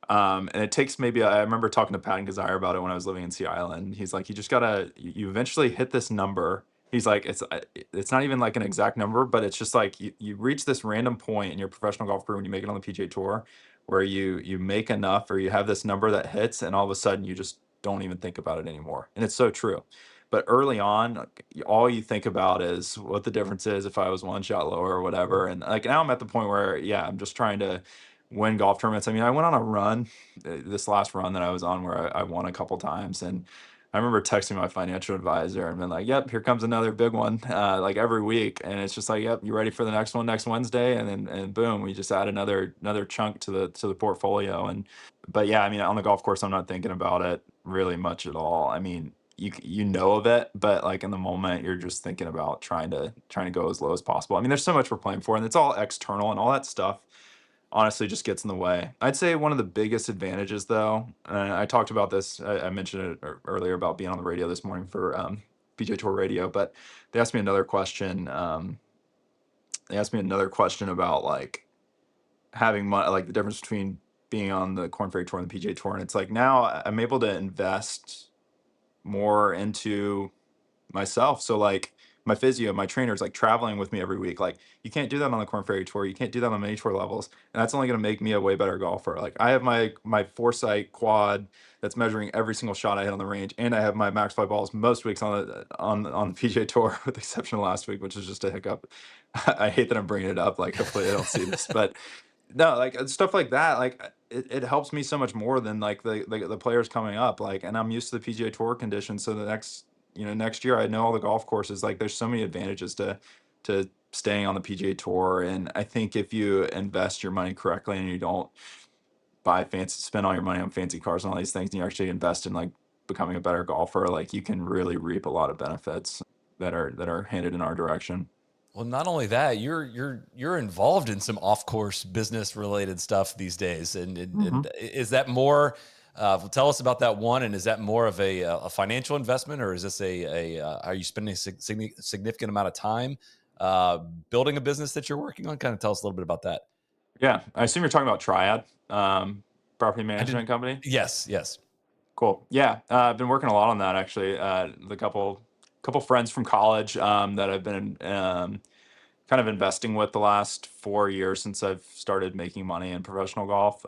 And it takes maybe, I remember talking to Patton Kazire about it when I was living in Sea Island. He's like, you just gotta, you eventually hit this number. He's like, it's not even like an exact number, but it's just like you reach this random point in your professional golf career when you make it on the PGA Tour, where you make enough, or you have this number that hits, and all of a sudden you just don't even think about it anymore. And it's so true. But early on, like, all you think about is what the difference is if I was one shot lower or whatever. And like now I'm at the point where, yeah, I'm just trying to win golf tournaments. I mean, I went on a run, this last run that I was on, where I won a couple times. And I remember texting my financial advisor and been like, "Yep, here comes another big one," like every week. And it's just like, "Yep, you ready for the next one next Wednesday?" And then and boom, we just add another chunk to the portfolio. And but yeah, I mean, on the golf course, I'm not thinking about it really much at all. I mean, you know of it, but like in the moment, you're just thinking about trying to go as low as possible. I mean, there's so much we're playing for, and it's all external, and all that stuff honestly just gets in the way. I'd say one of the biggest advantages, though, and I talked about this, I mentioned it earlier about being on the radio this morning for PJ Tour Radio, but they asked me another question. They asked me another question about like having money, like the difference between being on the Corn Ferry Tour and the PJ Tour, and it's like now I'm able to invest more into myself. So like my physio, my trainer's like traveling with me every week. Like you can't do that on the Corn Ferry Tour. You can't do that on many tour levels, and that's only going to make me a way better golfer. Like I have my foresight quad that's measuring every single shot I hit on the range, and I have my max fly balls most weeks on the PGA Tour, with the exception of last week, which is just a hiccup. I hate that I'm bringing it up. Like hopefully I don't see this, but No, like, stuff like that, like, it helps me so much more than, like, the players coming up, like, and I'm used to the PGA Tour conditions, so the next year, I know all the golf courses, like, there's so many advantages to staying on the PGA Tour, and I think if you invest your money correctly and you don't spend all your money on fancy cars and all these things, and you actually invest in, like, becoming a better golfer, like, you can really reap a lot of benefits that are handed in our direction. Well, not only that, you're involved in some off-course business related stuff these days, and is that more? Tell us about that one, and is that more of a financial investment, or is this are you spending a significant amount of time uh, building a business that you're working on? Kind of tell us a little bit about that. Yeah, I assume you're talking about Triad, property I didn't. management company? Yes, yes. Cool. Yeah, I've been working a lot on that actually. The couple friends from college that I've been kind of investing with the last 4 years since I've started making money in professional golf,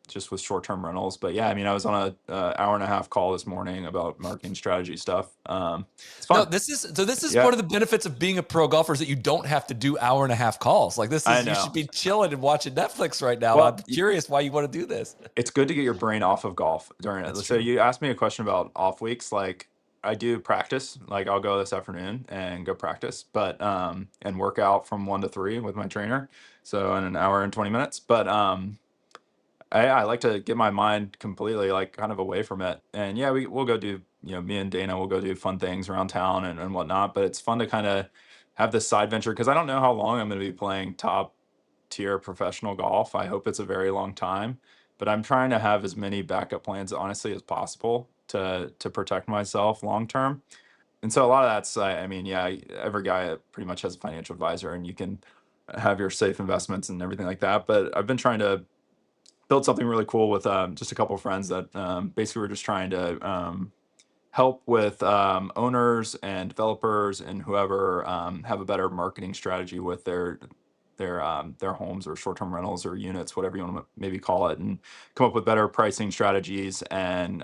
just with short-term rentals. But yeah, I mean, I was on a hour and a half call this morning about marketing strategy stuff. It's No, fun. this is Yeah, one of the benefits of being a pro golfer is that you don't have to do hour and a half calls. Like this I is you should know. be chilling and watching Netflix right now. I'm Well, curious why you want to do this. it's good to get your brain off of golf during That's it. So true. you asked me a question about off weeks. Like I do practice. Like I'll go this afternoon and go practice, but and work out from 1 to 3 with my trainer. So in an hour and 20 minutes. But I like to get my mind completely like kind of away from it. And yeah, we'll go do, me and Dana will go do fun things around town and whatnot. But it's fun to kind of have this side venture because I don't know how long I'm going to be playing top tier professional golf. I hope it's a very long time, but I'm trying to have as many backup plans honestly as possible to protect myself long term. And so a lot of that's I mean, yeah, every guy pretty much has a financial advisor and you can have your safe investments and everything like that. But I've been trying to build something really cool with just a couple of friends that basically we're just trying to help with owners and developers and whoever have a better marketing strategy with their homes or short-term rentals or units, whatever you want to maybe call it, and come up with better pricing strategies and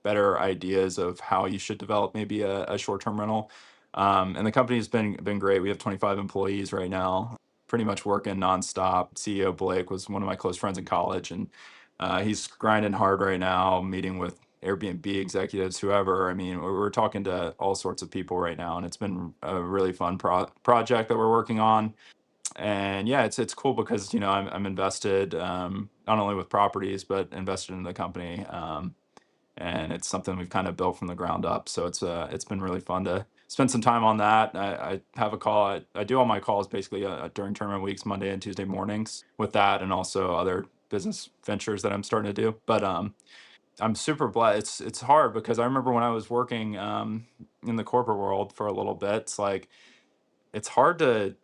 better ideas of how you should develop maybe a short-term rental. And the company's been great. We have 25 employees right now, pretty much working nonstop. CEO Blake was one of my close friends in college, and he's grinding hard right now, meeting with Airbnb executives, whoever. I mean, we're talking to all sorts of people right now, and it's been a really fun project that we're working on. And yeah, it's cool because I'm invested not only with properties but invested in the company, and it's something we've kind of built from the ground up. So it's been really fun to spend some time on that. I have a call. I do all my calls basically during tournament weeks, Monday and Tuesday mornings, with that, and also other business ventures that I'm starting to do. But I'm super blessed. It's hard because I remember when I was working in the corporate world for a little bit. It's like it's hard to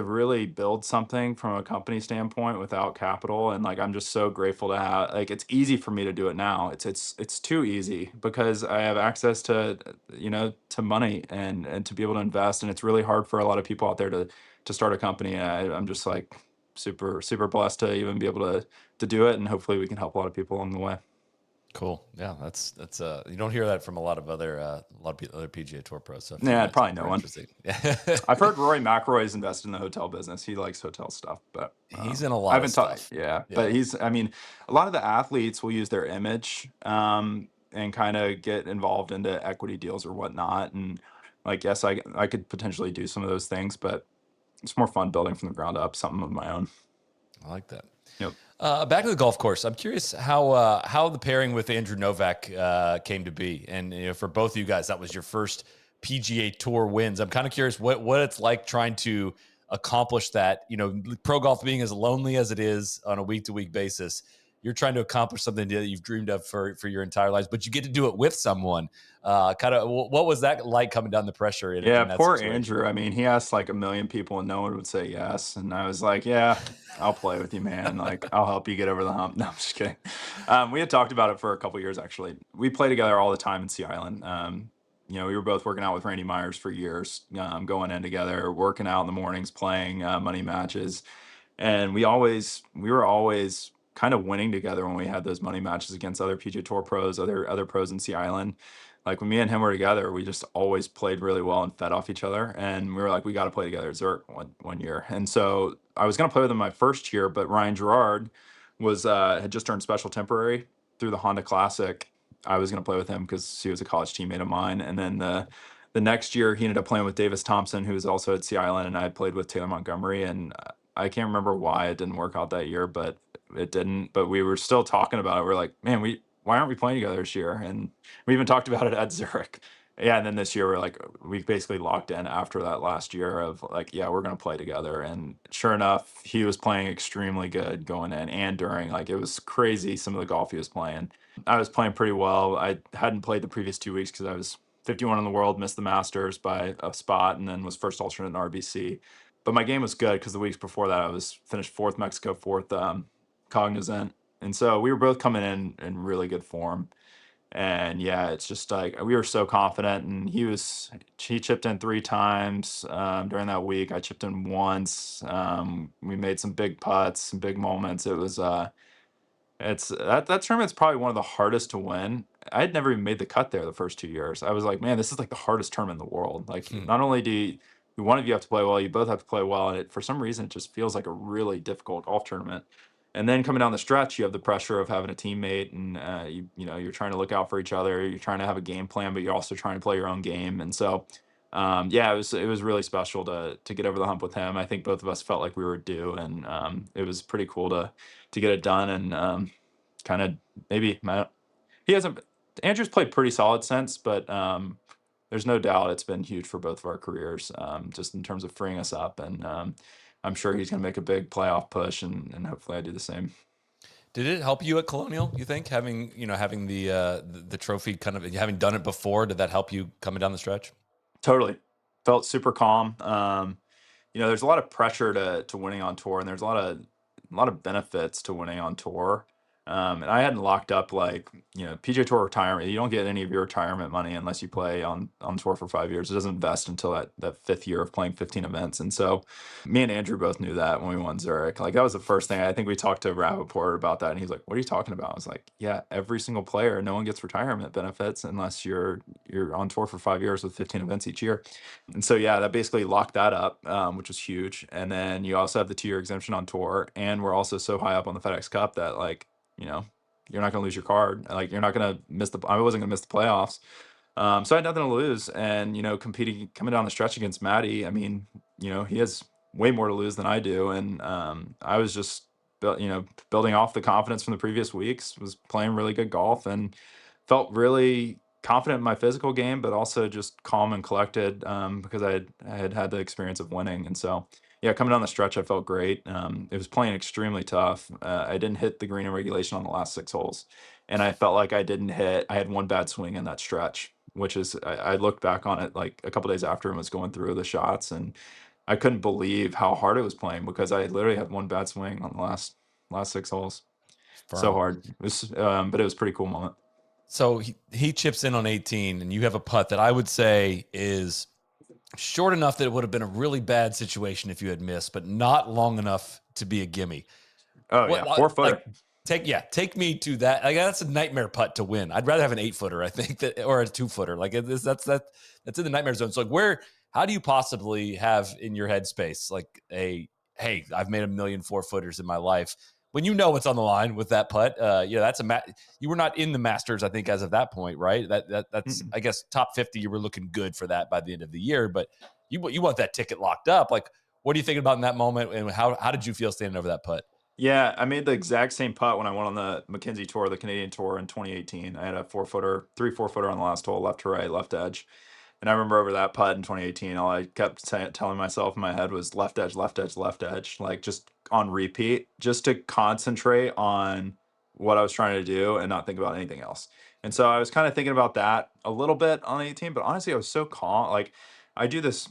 really build something from a company standpoint without capital, and like I'm just so grateful to have, like, it's easy for me to do it now. It's too easy because I have access to money and to be able to invest, and it's really hard for a lot of people out there to start a company. And I'm just like super blessed to even be able to do it, and hopefully we can help a lot of people along the way. Cool. Yeah, that's you don't hear that from a lot of other PGA Tour pros. So I find Yeah, that probably no super one. interesting. I've heard Rory McIlroy's invested in the hotel business. He likes hotel stuff, but He's in a I lot of haven't taught. stuff. Yeah, Yeah. but I mean, a lot of the athletes will use their image and kind of get involved into equity deals or whatnot. And like, yes, I could potentially do some of those things, but it's more fun building from the ground up, something of my own. I like that. Yep. Back to the golf course. I'm curious how the pairing with Andrew Novak came to be, and for both of you guys, that was your first PGA Tour wins. I'm kind of curious what it's like trying to accomplish that. Pro golf being as lonely as it is on a week to week basis, you're trying to accomplish something that you've dreamed of for your entire lives, but you get to do it with someone. Kind of, what was that like coming down the pressure Yeah, in that poor situation? Andrew. I mean, he asked like a million people and no one would say yes. And I was like, yeah, I'll play with you, man. Like, I'll help you get over the hump. No, I'm just kidding. We had talked about it for a couple years, actually. We play together all the time in Sea Island. We were both working out with Randy Myers for years, going in together, working out in the mornings, playing money matches. And we were always kind of winning together when we had those money matches against other PGA Tour pros, other pros in Sea Island. Like when me and him were together, we just always played really well and fed off each other. And we were like, we got to play together at Zurich one year. And so I was going to play with him my first year, but Ryan Gerard had just turned special temporary through the Honda Classic. I was going to play with him because he was a college teammate of mine. And then the next year, he ended up playing with Davis Thompson, who was also at Sea Island, and I played with Taylor Montgomery. And I can't remember why it didn't work out that year, but it didn't. But we were still talking about it. We're like, man, why aren't we playing together this year? And we even talked about it at Zurich. Yeah, and then this year we basically locked in after that last year of like, yeah, we're gonna play together. And sure enough, he was playing extremely good going in and during. Like it was crazy some of the golf he was playing. I was playing pretty well. I hadn't played the previous 2 weeks because I was 51 in the world, missed the Masters by a spot, and then was first alternate in RBC. But my game was good because the weeks before that I was finished fourth Mexico, fourth Cognizant, and so we were both coming in really good form. And yeah, it's just like we were so confident, and he chipped in 3 times during that week. I chipped in once. We made some big putts, some big moments. It's that tournament's probably one of the hardest to win. I had never even made the cut there the first 2 years. I was like, man, this is like the hardest tournament in the world. Like, Hmm. not only one of you have to play well, you both have to play well, and for some reason it just feels like a really difficult golf tournament. And then coming down the stretch, you have the pressure of having a teammate, and you're trying to look out for each other. You're trying to have a game plan, but you're also trying to play your own game. And so, yeah, it was really special to get over the hump with him. I think both of us felt like we were due, and it was pretty cool to get it done. And kind of maybe he hasn't. Andrew's played pretty solid since, but there's no doubt it's been huge for both of our careers, just in terms of freeing us up. And I'm sure he's going to make a big playoff push, and hopefully I do the same. Did it help you at Colonial? You think having the trophy, kind of having done it before, did that help you coming down the stretch? Totally, felt super calm. There's a lot of pressure to winning on tour, and there's a lot of benefits to winning on tour. And I hadn't locked up like PGA Tour retirement. You don't get any of your retirement money unless you play on tour for 5 years. It doesn't vest until that fifth year of playing 15 events. And so, me and Andrew both knew that when we won Zurich. Like that was the first thing. I think we talked to Rappaport about that, and he's like, "What are you talking about?" I was like, "Yeah, every single player, no one gets retirement benefits unless you're on tour for 5 years with 15 events each year." And so, yeah, that basically locked that up, which was huge. And then you also have the 2 year exemption on tour. And we're also so high up on the FedEx Cup that, like, you know, you're not going to lose your card. Like, you're not going to I wasn't going to miss the playoffs. So I had nothing to lose. And, coming down the stretch against Matty, I mean, he has way more to lose than I do. And I was just, building off the confidence from the previous weeks, was playing really good golf, and felt really confident in my physical game, but also just calm and collected because I had the experience of winning. And so, yeah, coming down the stretch, I felt great. It was playing extremely tough. I didn't hit the green in regulation on the last 6 holes, and I felt like I had one bad swing in that stretch, which is, I looked back on it like a couple days after and was going through the shots, and I couldn't believe how hard it was playing because I literally had one bad swing on the last 6 holes. So Firm. hard. But it was a pretty cool moment. So he chips in on 18, and you have a putt that I would say is short enough that it would have been a really bad situation if you had missed, but not long enough to be a gimme. Oh What yeah, 4 footer. like take me to that. Like that's a nightmare putt to win. I'd rather have an 8-footer, I think, or a 2-footer. Like that's in the nightmare zone. So like how do you possibly have in your headspace like hey, I've made 1,000,000 4-footers in my life when you know what's on the line with that putt? That's you were not in the Masters, I think, as of that point, right? That's Mm-mm. I guess top 50. You were looking good for that by the end of the year, but you want that ticket locked up. Like, what are you thinking about in that moment, and how did you feel standing over that putt? Yeah, I made the exact same putt when I went on the Mackenzie Tour, the Canadian Tour in 2018. I had a 4-footer, 4-footer on the last hole, left to right, left edge. And I remember over that putt in 2018, all I kept telling myself in my head was left edge, left edge, left edge, like just on repeat, just to concentrate on what I was trying to do and not think about anything else. And so I was kind of thinking about that a little bit on 18, but honestly, I was so calm. Like I do this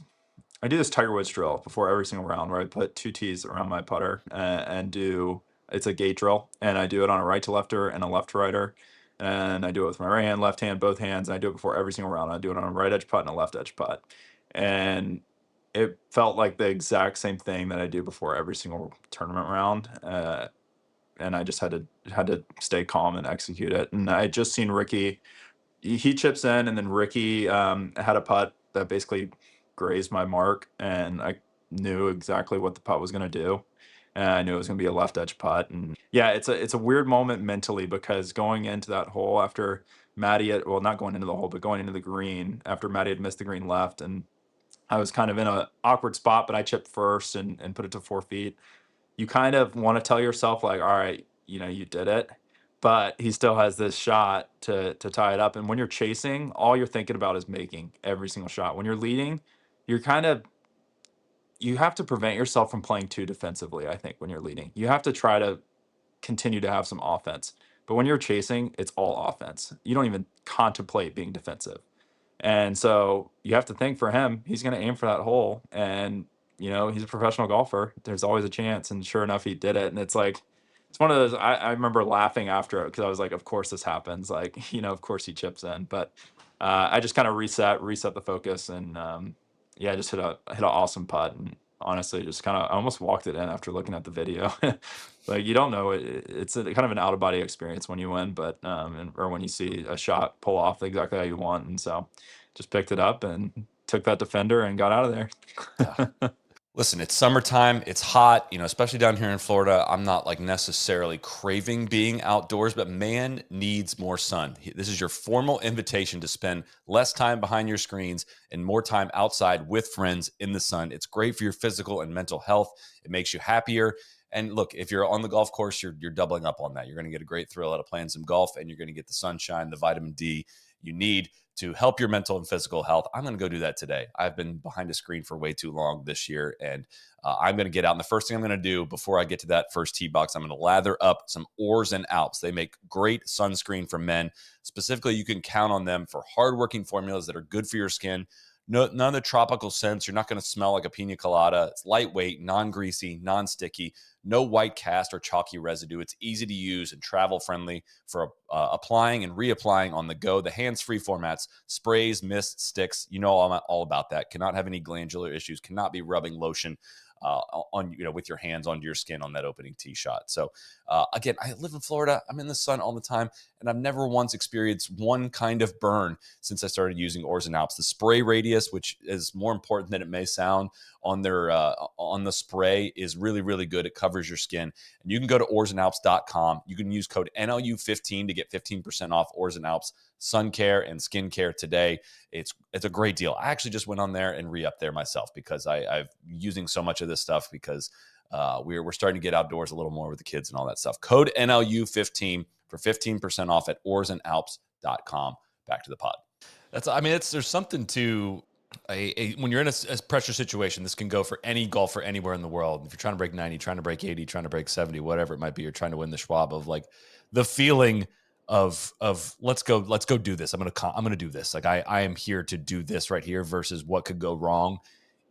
I do this Tiger Woods drill before every single round where I put 2 tees around my putter and do it's a gate drill, and I do it on a right to lefter and a left to righter, and I do it with my right hand, left hand, both hands, and I do it before every single round. I do it on a right edge putt and a left edge putt, and it felt like the exact same thing that I do before every single tournament round. And I just had to stay calm and execute it. And I had just seen Ricky. he chips in, and then Ricky had a putt that basically grazed my mark, and I knew exactly what the putt was going to do. And I knew it was going to be a left edge putt, and yeah, it's a weird moment mentally because going into that hole after Matty had, well, not going into the hole, but going into the green after Matty had missed the green left, and I was kind of in a awkward spot, but I chipped first and put it to 4 feet. You kind of want to tell yourself like, all right, you did it, but he still has this shot to tie it up. And when you're chasing, all you're thinking about is making every single shot. When you're leading, you're kind of you have to prevent yourself from playing too defensively. I think when you're leading, you have to try to continue to have some offense. But when you're chasing, it's all offense. You don't even contemplate being defensive. And so you have to think for him, he's going to aim for that hole. And, he's a professional golfer. There's always a chance. And sure enough, he did it. And it's like, it's one of those, I remember laughing after it because I was like, of course this happens. Like, of course he chips in. But I just kind of reset the focus. And yeah, just hit an awesome putt. And honestly, just kind of, I almost walked it in after looking at the video. Like, you don't know, it's a kind of an out of body experience when you win, but, or when you see a shot pull off exactly how you want. And so, just picked it up and took that defender and got out of there. Yeah. Listen, it's summertime. It's hot, especially down here in Florida. I'm not like necessarily craving being outdoors, but man needs more sun. This is your formal invitation to spend less time behind your screens and more time outside with friends in the sun. It's great for your physical and mental health. It makes you happier. And look, if you're on the golf course, you're doubling up on that. You're going to get a great thrill out of playing some golf, and you're going to get the sunshine, the vitamin D you need to help your mental and physical health. I'm going to go do that today. I've been behind a screen for way too long this year, and I'm going to get out. And the first thing I'm going to do before I get to that first tee box, I'm going to lather up some Oars and Alps. They make great sunscreen for men. Specifically, you can count on them for hardworking formulas that are good for your skin. No, none of the tropical scents. You're not going to smell like a pina colada. It's lightweight, non-greasy, non-sticky, no white cast or chalky residue. It's easy to use and travel friendly for applying and reapplying on the go. The hands-free formats, sprays, mists, sticks, all about that. Cannot have any glandular issues, cannot be rubbing lotion on with your hands onto your skin on that opening tee shot. So again, I live in Florida. I'm in the sun all the time, and I've never once experienced one kind of burn since I started using Oars and Alps. The spray radius, which is more important than it may sound on their on the spray, is really, really good. It covers your skin. And you can go to oarsandalps.com. You can use code NLU15 to get 15% off Oars and Alps sun care and skin care today. It's a great deal. I actually just went on there and re-upped there myself because I've using so much of this stuff because we're starting to get outdoors a little more with the kids and all that stuff. Code NLU15 for 15% off at oarsandalps.com. Back to the pod. There's something to when you're in a pressure situation. This can go for any golfer anywhere in the world. If you're trying to break 90, trying to break 80, trying to break 70, whatever it might be, you're trying to win the Schwab, of like the feeling of let's go do this. I'm gonna do this. Like I am here to do this right here versus what could go wrong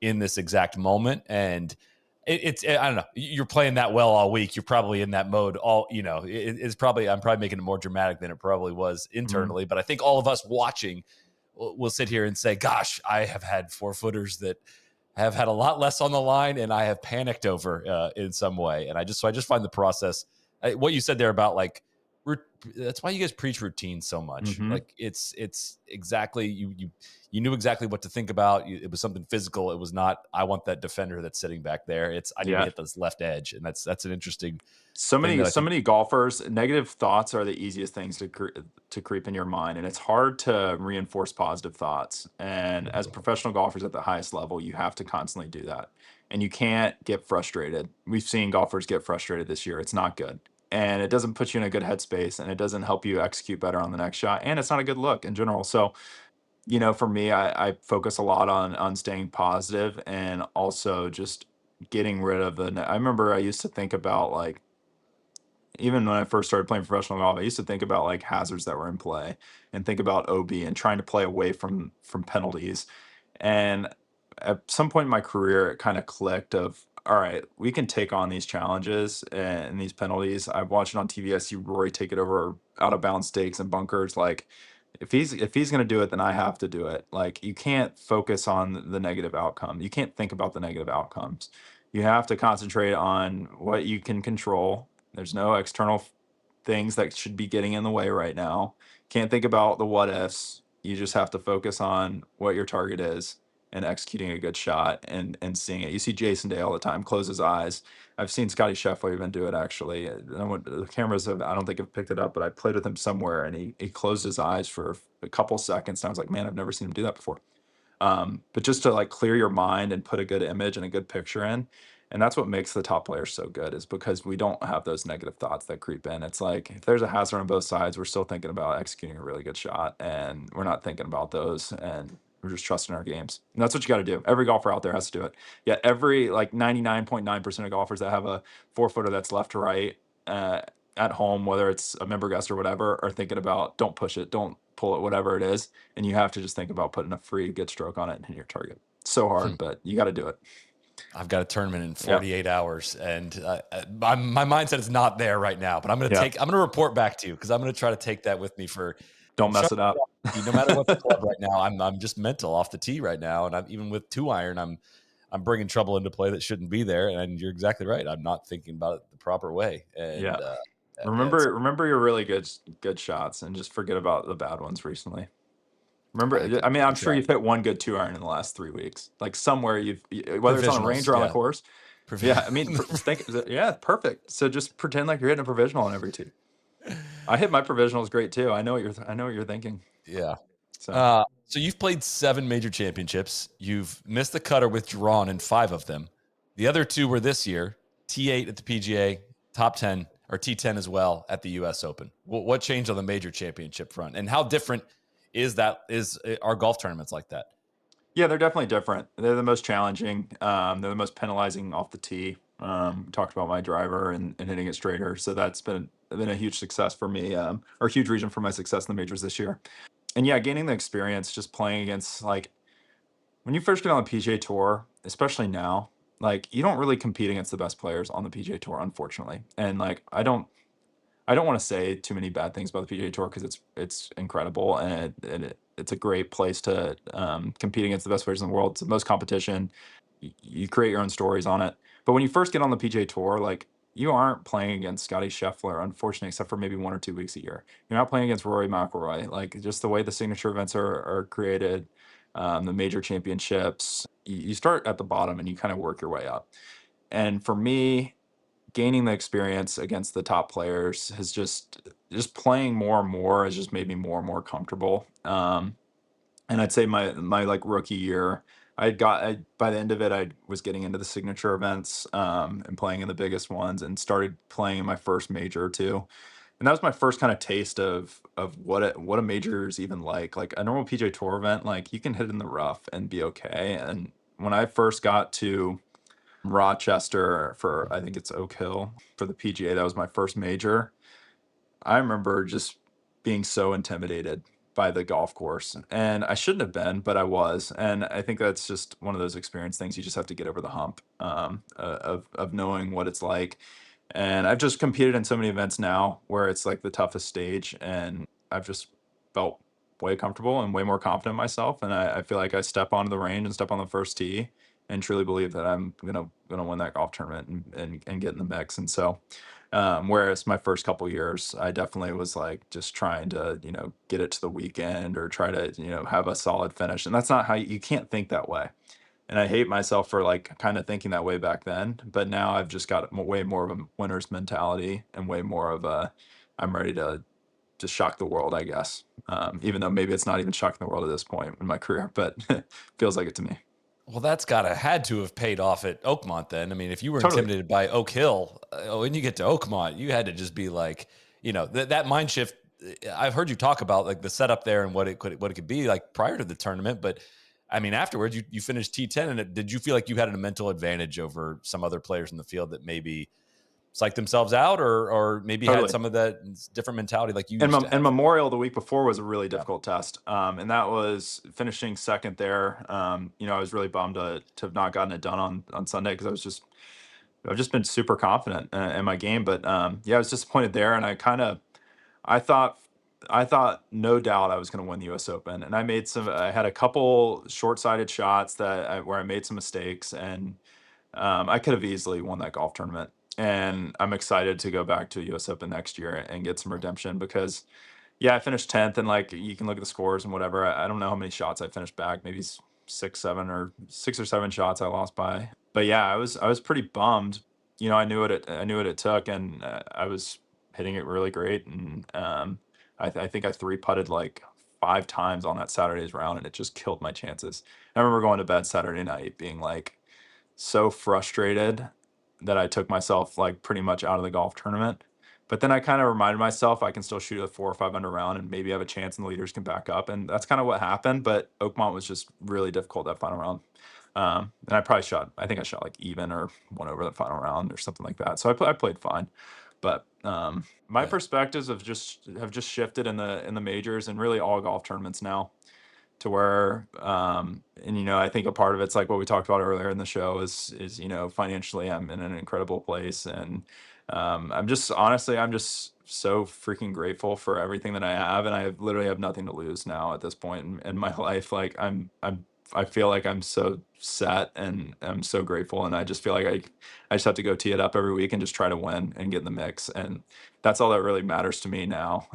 in this exact moment. And it's I don't know. You're playing that well all week. You're probably in that mode. It's probably I'm probably making it more dramatic than it probably was internally. But I think all of us watching will sit here and say, "Gosh, I have had 4-footers that have had a lot less on the line, and I have panicked over in some way." And I just find the process. What you said there about like that's why you guys preach routine so much. Mhm. Like it's exactly you knew exactly what to think about. It was something physical. It was not, I want that defender that's sitting back there. It's, I need to Yeah. hit this left edge. And that's an interesting So thing many that I so think. many golfers, negative thoughts are the easiest things to creep in your mind, and it's hard to reinforce positive thoughts. And as professional golfers at the highest level, you have to constantly do that. And you can't get frustrated. We've seen golfers get frustrated this year. It's not good. And it doesn't put you in a good headspace, and it doesn't help you execute better on the next shot, and it's not a good look in general. So, for me, I focus a lot on staying positive and also just getting rid of I remember I used to think about like, even when I first started playing professional golf, I used to think about like hazards that were in play and think about OB and trying to play away from penalties. And at some point in my career, it kind of clicked of, all right, we can take on these challenges and these penalties. I've watched it on TV. I see Rory take it over out of bounds stakes and bunkers. Like, if he's going to do it, then I have to do it. Like, you can't focus on the negative outcome. You can't think about the negative outcomes. You have to concentrate on what you can control. There's no external things that should be getting in the way right now. Can't think about the what ifs. You just have to focus on what your target is and executing a good shot and seeing it. You see Jason Day all the time, close his eyes. I've seen Scotty Scheffler even do it actually. The cameras have, I don't think have picked it up, but I played with him somewhere and he closed his eyes for a couple seconds. And I was like, man, I've never seen him do that before. But just to like clear your mind and put a good image and a good picture in. And that's what makes the top players so good, is because we don't have those negative thoughts that creep in. It's like if there's a hazard on both sides, we're still thinking about executing a really good shot, and we're not thinking about those, and we're just trusting our games. And that's what you got to do. Every golfer out there has to do it. Yeah, every like 99.9% of golfers that have a 4-footer that's left to right at home, whether it's a member guest or whatever, are thinking about don't push it, don't pull it, whatever it is. And you have to just think about putting a free good stroke on it and hitting your target. So hard, but you got to do it. I've got a tournament in Yeah. 48 hours, and my mindset is not there right now. But I'm going to Yeah. I'm going to report back to you, because I'm going to try to take that with me for. Don't mess it up. No matter what the club right now, I'm just mental off the tee right now, and I'm even with 2-iron, I'm bringing trouble into play that shouldn't be there. And you're exactly right. I'm not thinking about it the proper way. And Yeah. yeah, Remember your really good shots, and just forget about the bad ones recently. Remember, I mean, I'm sure you've hit one good 2-iron in the last 3 weeks. Like somewhere whether it's on a range or on the course. Yeah, I mean, perfect. So just pretend like you're hitting a provisional on every tee. I hit my provisionals great too. I know what you're thinking. Yeah. So So you've played 7 major championships. You've missed the cut or withdrawn in 5 of them. The other 2 were this year: T8 at the PGA, top 10 or T10 as well at the U.S. Open. What changed on the major championship front, and how different is our golf tournaments like that? yeah, they're definitely different. They're the most challenging. They're the most penalizing off the tee. Talked about my driver and hitting it straighter, so that's been a huge success for me, or a huge reason for my success in the majors this year. And yeah, gaining the experience just playing against, like, when you first get on the PGA Tour, especially now, like you don't really compete against the best players on the PGA Tour, unfortunately. And like I don't want to say too many bad things about the PGA Tour, because it's incredible, and it's a great place to compete against the best players in the world. It's the most competition. You create your own stories on it. But when you first get on the PGA Tour, like you aren't playing against Scotty Scheffler, unfortunately, except for maybe 1 or 2 weeks a year. You're not playing against Rory McIlroy. Like just the way the signature events are created, the major championships. You start at the bottom and you kind of work your way up. And for me, gaining the experience against the top players has just playing more and more has just made me more and more comfortable. And I'd say my like rookie year, by the end of it, I was getting into the signature events, and playing in the biggest ones, and started playing in my first major too. And that was my first kind of taste of what a major is even like. Like a normal PJ Tour event, like you can hit in the rough and be okay. And when I first got to Rochester for, I think it's Oak Hill for the PGA, that was my first major. I remember just being so intimidated by the golf course, and I shouldn't have been, but I was. And I think that's just one of those experience things. You just have to get over the hump, of knowing what it's like. And I've just competed in so many events now where it's like the toughest stage, and I've just felt way comfortable and way more confident in myself. And I feel like I step onto the range and step on the first tee and truly believe that I'm gonna win that golf tournament and get in the mix. And so, whereas my first couple years, I definitely was like just trying to, get it to the weekend or try to, have a solid finish. And that's not how you can't think that way. And I hate myself for like kind of thinking that way back then. But now I've just got way more of a winner's mentality and way more of I'm ready to just shock the world, I guess. Even though maybe it's not even shocking the world at this point in my career, but feels like it to me. Well, that's had to have paid off at Oakmont then. I mean, if you were Totally. intimidated by Oak Hill, when you get to Oakmont, you had to just be like, that mind shift. I've heard you talk about like the setup there and what it could be like prior to the tournament, but I mean, afterwards you finished T10, and did you feel like you had a mental advantage over some other players in the field that maybe psyched themselves out or maybe Totally. had some of that different mentality like you And, used to have? and Memorial the week before was a really difficult test. And that was finishing second there. I was really bummed to have not gotten it done on Sunday, because I've just been super confident in my game. But yeah, I was disappointed there, and I thought no doubt I was going to win the U.S. Open, and I had a couple short-sighted shots where I made some mistakes, and I could have easily won that golf tournament. And I'm excited to go back to a U.S. Open next year and get some redemption, because Yeah, I finished 10th, and like you can look at the scores and whatever. I don't know how many shots I finished back, maybe 6 or 7 shots I lost by. But yeah, I was pretty bummed. I knew what it took, and I was hitting it really great. And I think I three putted like 5 times on that Saturday's round, and it just killed my chances. I remember going to bed Saturday night being like so frustrated that I took myself like pretty much out of the golf tournament. But then I kind of reminded myself I can still shoot a 4 or 5 under round and maybe have a chance and the leaders can back up. And that's kind of what happened. But Oakmont was just really difficult that final round. And I think I shot like even or one over the final round or something like that. So I played fine. But my Yeah. perspectives have just shifted in the majors and really all golf tournaments now to where and I think a part of it's like what we talked about earlier in the show is financially I'm in an incredible place. And I'm just so freaking grateful for everything that I have, and I literally have nothing to lose now at this point in my life. Like I feel like I'm so set and I'm so grateful, and I just feel like I just have to go tee it up every week and just try to win and get in the mix. And that's all that really matters to me now.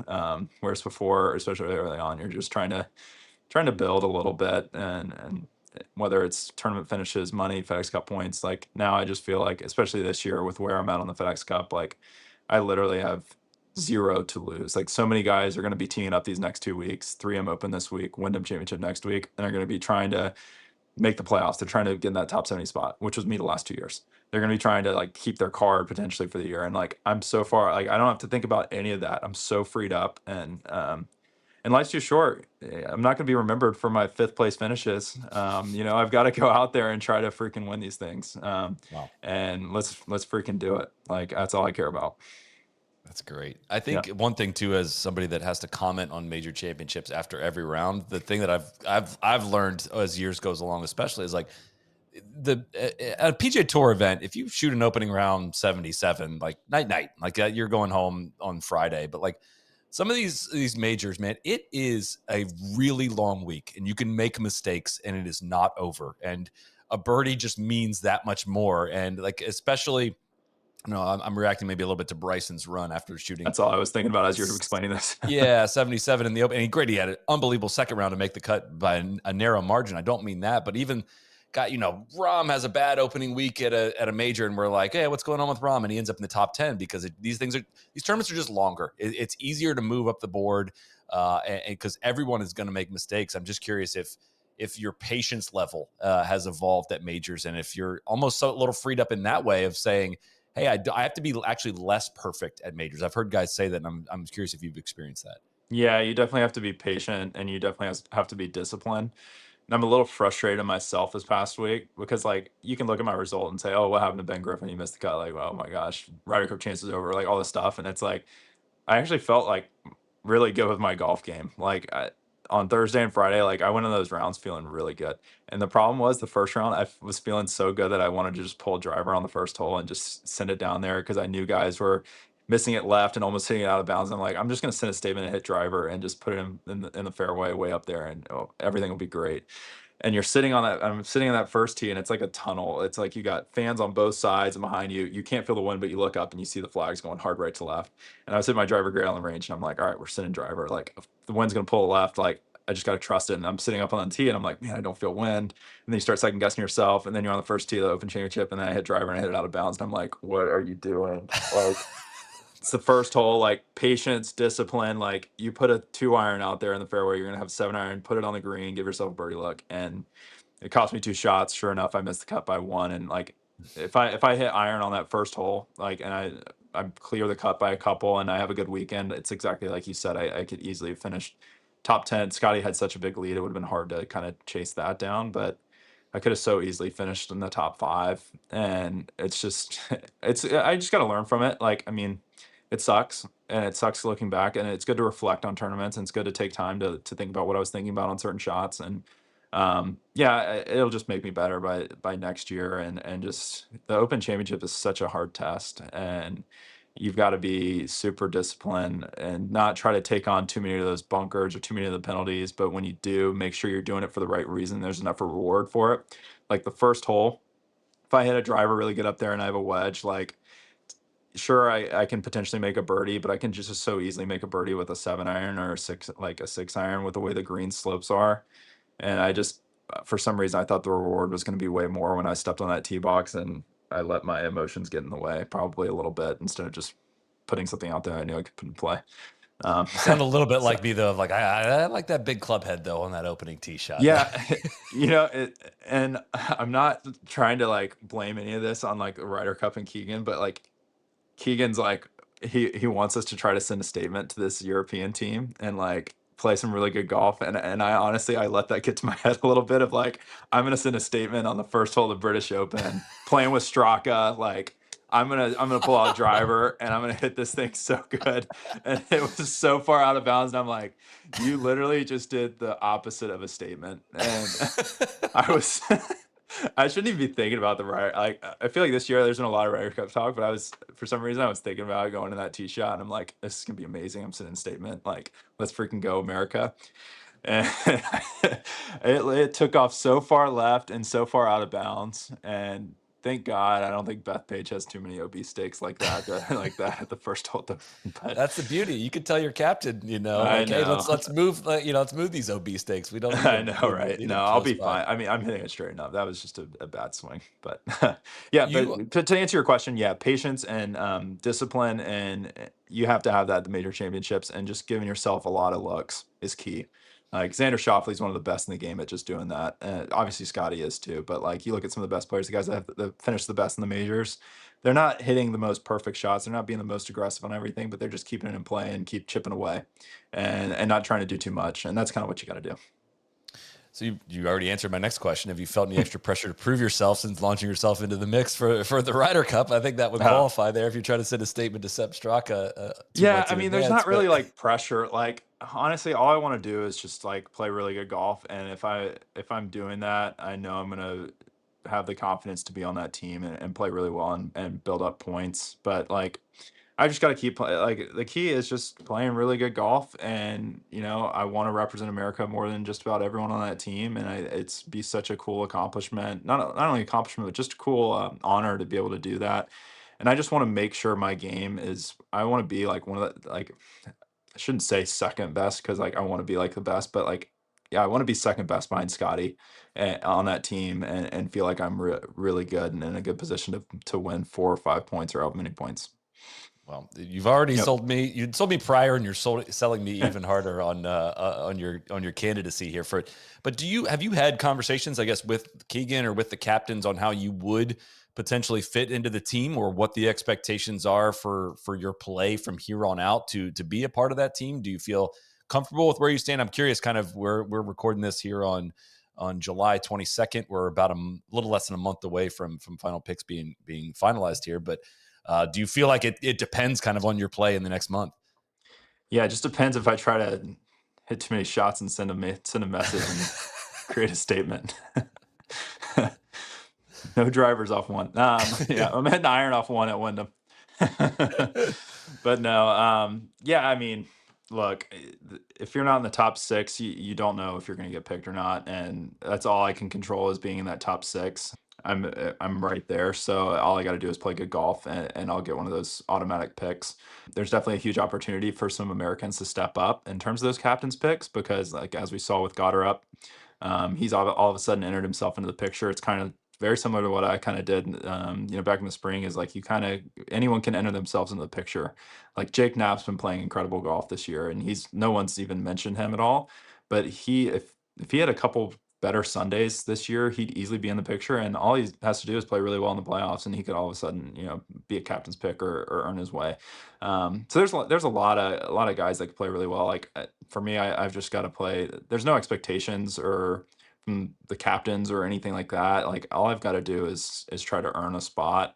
Whereas before, especially early on, you're just trying to build a little bit, and whether it's tournament finishes, money, FedEx Cup points. Like now I just feel like, especially this year with where I'm at on the FedEx Cup, like I literally have zero to lose. Like so many guys are going to be teeing up these next 2 weeks, 3M Open this week, Wyndham Championship next week, and are going to be trying to make the playoffs. They're trying to get in that top 70 spot, which was me the last 2 years. They're going to be trying to like keep their card potentially for the year. And like, I'm so far, like, I don't have to think about any of that. I'm so freed up, and life's too short. I'm not going to be remembered for my fifth place finishes. I've got to go out there and try to freaking win these things. Wow. And let's freaking do it. Like that's all I care about. That's great. I Yeah, think one thing too, as somebody that has to comment on major championships after every round, the thing that I've learned as years goes along, especially, is like the at a PGA Tour event, if you shoot an opening round 77, like night, like you're going home on Friday. But like some of these majors, man, it is a really long week, and you can make mistakes, and it is not over. And a birdie just means that much more. And like especially, I'm reacting maybe a little bit to Bryson's run after shooting. that's all I was thinking about as you were explaining this. Yeah, 77 in the open. And great, he had an unbelievable second round to make the cut by a narrow margin. I don't mean that, but even got, Rahm has a bad opening week at a major, and we're like, hey, what's going on with Rahm? And he ends up in the top 10 because these tournaments are just longer. It's easier to move up the board, and because everyone is going to make mistakes. I'm just curious if your patience level has evolved at majors, and if you're almost so a little freed up in that way of saying, hey, I have to be actually less perfect at majors. I've heard guys say that, and I'm curious if you've experienced that. Yeah, you definitely have to be patient, and you definitely have to be disciplined. And I'm a little frustrated myself this past week because, like, you can look at my result and say, "Oh, what happened to Ben Griffin? He missed the cut." Like, oh my gosh, Ryder Cup chances over. Like all this stuff, and it's like I actually felt like really good with my golf game. On Thursday and Friday, like I went in those rounds feeling really good. And the problem was the first round, was feeling so good that I wanted to just pull a driver on the first hole and just send it down there because I knew guys were missing it left and almost hitting it out of bounds. I'm like, I'm just going to send a statement and hit driver and just put it in the fairway way up there, and everything will be great. And you're sitting on that. I'm sitting on that first tee, and it's like a tunnel. It's like you got fans on both sides and behind you. You can't feel the wind, but you look up and you see the flags going hard right to left. And I was hitting my driver great on the range, and I'm like, all right, we're sitting driver. Like if the wind's gonna pull left, like I just gotta trust it. And I'm sitting up on the tee, and I'm like, man, I don't feel wind. And then you start second guessing yourself, and then you're on the first tee of the Open Championship, and then I hit driver and I hit it out of bounds, and I'm like, what are you doing? Like it's the first hole, like patience, discipline. Like you put a 2 iron out there in the fairway, you're gonna have 7 iron, put it on the green, give yourself a birdie look, and it cost me 2 shots. Sure enough, I missed the cut by one. And like, if I hit iron on that first hole, like, and I clear the cut by a couple, and I have a good weekend, it's exactly like you said. I could easily have finished top 10. Scotty had such a big lead; it would have been hard to kind of chase that down, but I could have so easily finished in the top five. And it's just, I just got to learn from it. Like, I mean, it sucks, and it sucks looking back, and it's good to reflect on tournaments, and it's good to take time to think about what I was thinking about on certain shots. And yeah, it'll just make me better by next year. And just the Open Championship is such a hard test, and you've got to be super disciplined and not try to take on too many of those bunkers or too many of the penalties. But when you do, make sure you're doing it for the right reason. There's enough reward for it. Like the first hole, if I hit a driver really good up there and I have a wedge, like sure, I can potentially make a birdie, but I can just so easily make a birdie with a 7-iron or a 6-iron with the way the green slopes are. And I just, for some reason, I thought the reward was going to be way more when I stepped on that tee box, and I let my emotions get in the way, probably a little bit, instead of just putting something out there I knew I could put in play. Um, You sound a little bit so like me though. Like I like that big club head though on that opening tee shot. yeah, and I'm not trying to like blame any of this on like the Ryder Cup and Keegan, but like Keegan's like he wants us to try to send a statement to this European team and like play some really good golf. And I honestly I let that get to my head a little bit of like, I'm gonna send a statement on the first hole of the British Open, playing with Straka, like I'm gonna pull out a driver and I'm gonna hit this thing so good. And it was so far out of bounds. And I'm like, you literally just did the opposite of a statement. And I was I shouldn't even be thinking about the Ryder. Like I feel like this year there's been a lot of Ryder Cup talk, but I was for some reason I was thinking about going to that tee shot, and I'm like, this is gonna be amazing. I'm sending a statement like, let's freaking go, America. And it took off so far left and so far out of bounds. And thank God I don't think Beth Page has too many OB stakes like that, like that at the first hole. But That's the beauty. You could tell your captain, I like, hey, know. let's move, let's move these OB stakes. We don't need I them. know, right? Need No, them I'll close be by. fine. I mean, I'm hitting it straight enough. That was just a bad swing, but yeah. You But to answer your question, yeah, patience and discipline, and you have to have that at the major championships, and just giving yourself a lot of looks is key. Like Xander Schauffele's one of the best in the game at just doing that. Obviously, Scotty is too. But like you look at some of the best players, the guys that have finished the best in the majors, they're not hitting the most perfect shots. They're not being the most aggressive on everything, but they're just keeping it in play and keep chipping away, and not trying to do too much. And that's kind of what you got to do. So you already answered my next question. Have you felt any extra pressure to prove yourself since launching yourself into the mix for the Ryder Cup? I think that would Oh, qualify there if you try to send a statement to Sepp Straka 2 yeah, months I in mean, there's advance. not But really like pressure. Like honestly, all I want to do is just like play really good golf, and if I'm doing that, I know I'm gonna have the confidence to be on that team and play really well and build up points. But like, I just got to keep like the key is just playing really good golf, and I want to represent America more than just about everyone on that team, and it's be such a cool accomplishment, not only accomplishment, but just a cool honor to be able to do that. And I just want to make sure my game is. I want to be like one of the like. I shouldn't say second best because like I want to be like the best, but like yeah, I want to be second best behind Scotty on that team and feel like I'm really good and in a good position to win 4 or 5 points or however many points. well, you've already Yep. sold me. You sold me prior, and you're selling me even harder on your candidacy here for it. But have you had conversations, I guess, with Keegan or with the captains on how you would potentially fit into the team, or what the expectations are for your play from here on out to be a part of that team? Do you feel comfortable with where you stand? I'm curious. Kind of, we're recording this here on July 22nd. We're about a little less than a month away from final picks being finalized here, but. Do you feel like it depends kind of on your play in the next month? Yeah, it just depends if I try to hit too many shots and send a message and create a statement. No drivers off one. Yeah, I'm hitting iron off one at Wyndham. But no, yeah, I mean, look, if you're not in the top six, you don't know if you're going to get picked or not, and that's all I can control is being in that top six. I'm right there, so all I got to do is play good golf, and I'll get one of those automatic picks. There's definitely a huge opportunity for some Americans to step up in terms of those captains picks because, like as we saw with Goddard up, he's all of a sudden entered himself into the picture. It's kind of very similar to what I kind of did, back in the spring. Is like you kind of anyone can enter themselves into the picture. Like Jake Knapp's been playing incredible golf this year, and he's no one's even mentioned him at all. But if he had a couple better Sundays this year, he'd easily be in the picture. And all he has to do is play really well in the playoffs, and he could all of a sudden, be a captain's pick or earn his way. So there's a lot of guys that can play really well. Like for me, I've just got to play. There's no expectations or from the captains or anything like that. Like all I've got to do is try to earn a spot.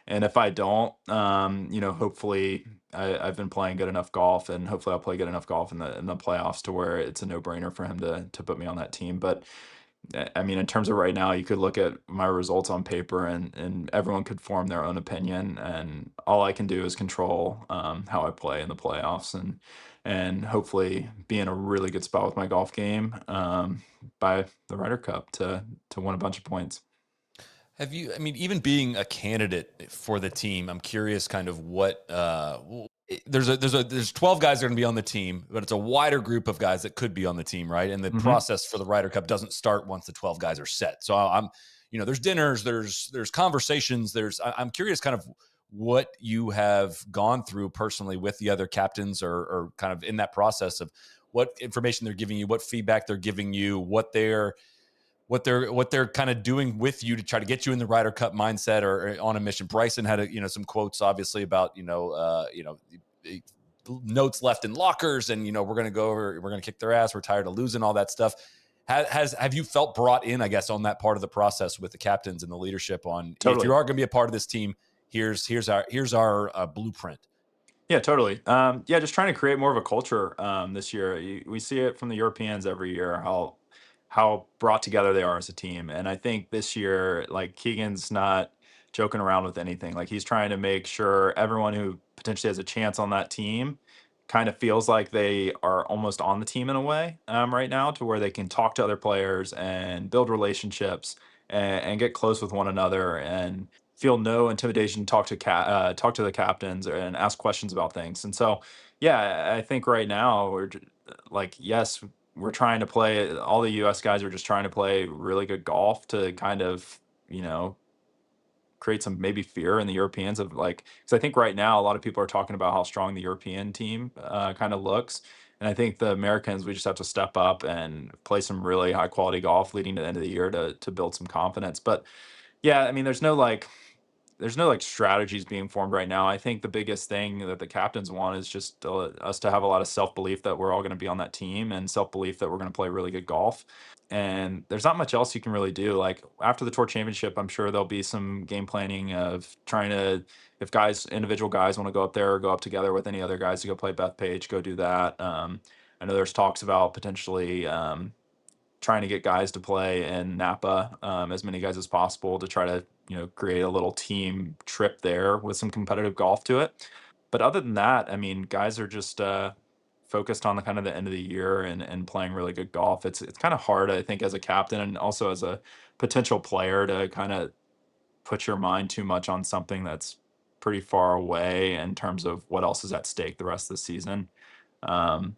And if I don't, hopefully I've been playing good enough golf, and hopefully I'll play good enough golf in the playoffs to where it's a no brainer for him to put me on that team. But I mean, in terms of right now, you could look at my results on paper, and everyone could form their own opinion. And all I can do is control how I play in the playoffs, and hopefully be in a really good spot with my golf game by the Ryder Cup to win a bunch of points. Have you, I mean, even being a candidate for the team, I'm curious kind of what there's 12 guys that are going to be on the team, but it's a wider group of guys that could be on the team, right? And the Hmm. process for the Ryder Cup doesn't start once the 12 guys are set. So I'm, there's dinners, there's conversations, I'm curious kind of what you have gone through personally with the other captains, or kind of in that process of what information they're giving you, what feedback they're giving you, what they're kind of doing with you to try to get you in the Ryder Cup mindset, or on a mission. Bryson had some quotes obviously about notes left in lockers, and we're going to go over, we're going to kick their ass, we're tired of losing, all that stuff. Have you felt brought in, I guess, on that part of the process with the captains and the leadership on, if Totally. you are going to be a part of this team, here's our blueprint? Yeah, totally. Yeah, just trying to create more of a culture this year. We see it from the Europeans every year, how brought together they are as a team. And I think this year, like, Keegan's not joking around with anything. Like, he's trying to make sure everyone who potentially has a chance on that team kind of feels like they are almost on the team in a way, right now, to where they can talk to other players and build relationships and get close with one another and feel no intimidation, talk to the captains and ask questions about things. And so, yeah, I think right now like, yes, we're trying to play. All the U.S. guys are just trying to play really good golf to kind of, you know, create some maybe fear in the Europeans of, like, because I think right now a lot of people are talking about how strong the European team kind of looks. And I think the Americans, we just have to step up and play some really high quality golf leading to the end of the year to build some confidence. But yeah, I mean, there's no like strategies being formed right now. I think the biggest thing that the captains want is just us to have a lot of self belief that we're all going to be on that team, and self belief that we're going to play really good golf. And there's not much else you can really do. Like, after the tour championship, I'm sure there'll be some game planning of trying to, if individual guys want to go up there or go up together with any other guys to go play Bethpage, go do that. I know there's talks about potentially trying to get guys to play in Napa, as many guys as possible, to try to, create a little team trip there with some competitive golf to it. But other than that, I mean, guys are just focused on the kind of the end of the year and playing really good golf. It's kind of hard, I think, as a captain and also as a potential player, to kind of put your mind too much on something that's pretty far away in terms of what else is at stake the rest of the season. Um,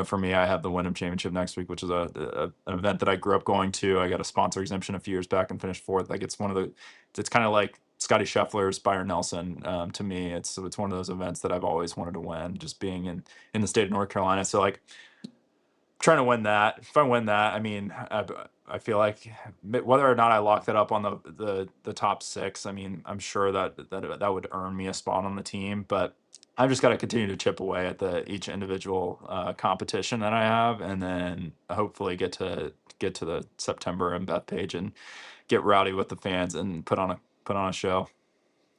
for me, I have the Wyndham Championship next week, which is an event that I grew up going to. I got a sponsor exemption a few years back and finished fourth. Like, it's kind of like Scotty Scheffler's Byron Nelson. To me, it's one of those events that I've always wanted to win, just being in the state of North Carolina. So, like, trying to win that. If I win that, I mean, I feel like whether or not I lock that up on the top six, I mean, I'm sure that would earn me a spot on the team. But I've just got to continue to chip away at the each individual competition that I have, and then hopefully get to the September and Bethpage and get rowdy with the fans and put on a show.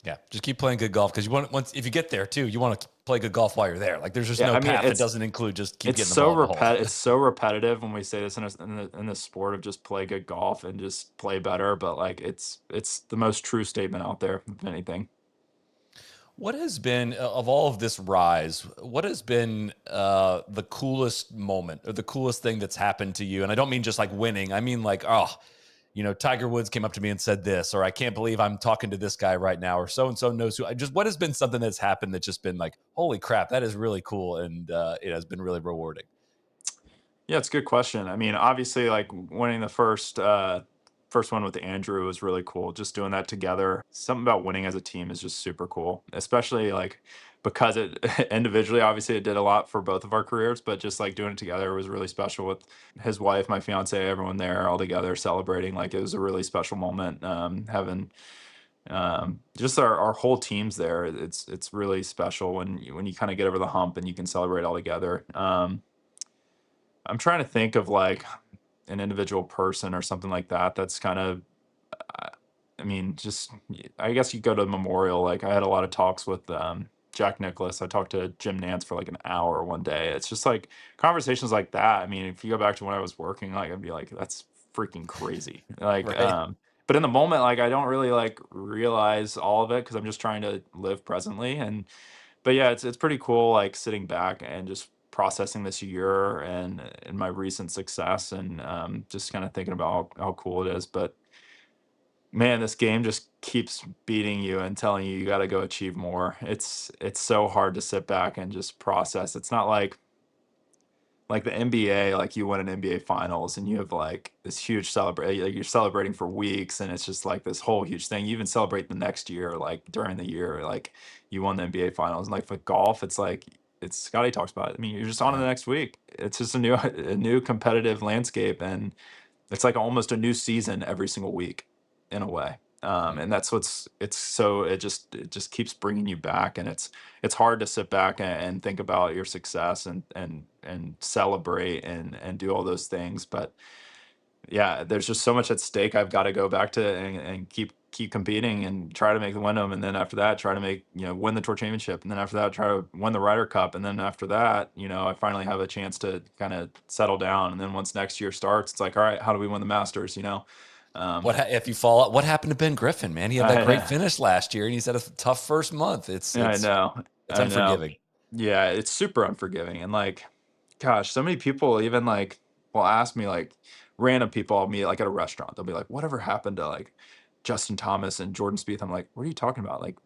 Yeah, just keep playing good golf, because you want, once if you get there too, you want to play good golf while you're there. Like, there's just Yeah, no I mean, path that doesn't include just keep it's getting the so ball in the hole. it's so repetitive when we say this in the sport of just play good golf and just play better, but, like, it's the most true statement out there, if anything. What has been, of all of this rise, what has been the coolest moment, or the coolest thing that's happened to you? And I don't mean just like winning. I mean, like, oh, Tiger Woods came up to me and said this, or I can't believe I'm talking to this guy right now, or so and so knows who. What has been something that's happened that's just been like, holy crap, that is really cool, and it has been really rewarding. Yeah, it's a good question. I mean, obviously, like, winning the first one with Andrew was really cool. Just doing that together. Something about winning as a team is just super cool, especially, like, because it individually, obviously, it did a lot for both of our careers, but just, like, doing it together was really special with his wife, my fiance, everyone there all together celebrating. Like, it was a really special moment. Having just our whole teams there. It's really special when you kind of get over the hump and you can celebrate all together. I'm trying to think of, like, an individual person or something like that. That's kind of, uh, I mean, just I guess you go to the memorial. Like, I had a lot of talks with Jack Nicklaus. I talked to Jim Nance for like an hour one day. It's just like conversations like that. I mean, if you go back to when I was working, like, I'd be like, that's freaking crazy. Like, Right. but in the moment, like, I don't really like realize all of it because I'm just trying to live presently. But yeah, it's pretty cool, like, sitting back and just processing this year and my recent success, and just kind of thinking about how cool it is. But Man, this game just keeps beating you and telling you got to go achieve more. It's so hard to sit back and just process. It's not like the NBA, like you win an NBA finals and you have like this huge celebrate, like you're celebrating for weeks and it's just like this whole huge thing. You even celebrate the next year, like during the year, like you won the NBA finals. And like for golf, it's like it's Scotty talks about it. I mean, you're just on to the Yeah. next week. It's just a new competitive landscape, and it's like almost a new season every single week in a way. Mm. And that's what's it's so it just keeps bringing you back, and it's hard to sit back and think about your success and celebrate and do all those things. But yeah, there's just so much at stake. I've got to go back to and keep competing and try to make the Wyndham, and then after that, try to make win the Tour Championship, and then after that, try to win the Ryder Cup, and then after that, I finally have a chance to kind of settle down. And then once next year starts, it's like, all right, how do we win the Masters? Um, If you fall out? What happened to Ben Griffin, man? He had that great I finish last year, and he's had a tough first month. It's I it's know, it's I know. unforgiving. Yeah, it's super unforgiving, and like, gosh, so many people even like will ask me like random people I'll meet like at a restaurant. They'll be like, "Whatever happened to like Justin Thomas and Jordan Spieth?" I'm like, "What are you talking about? Like,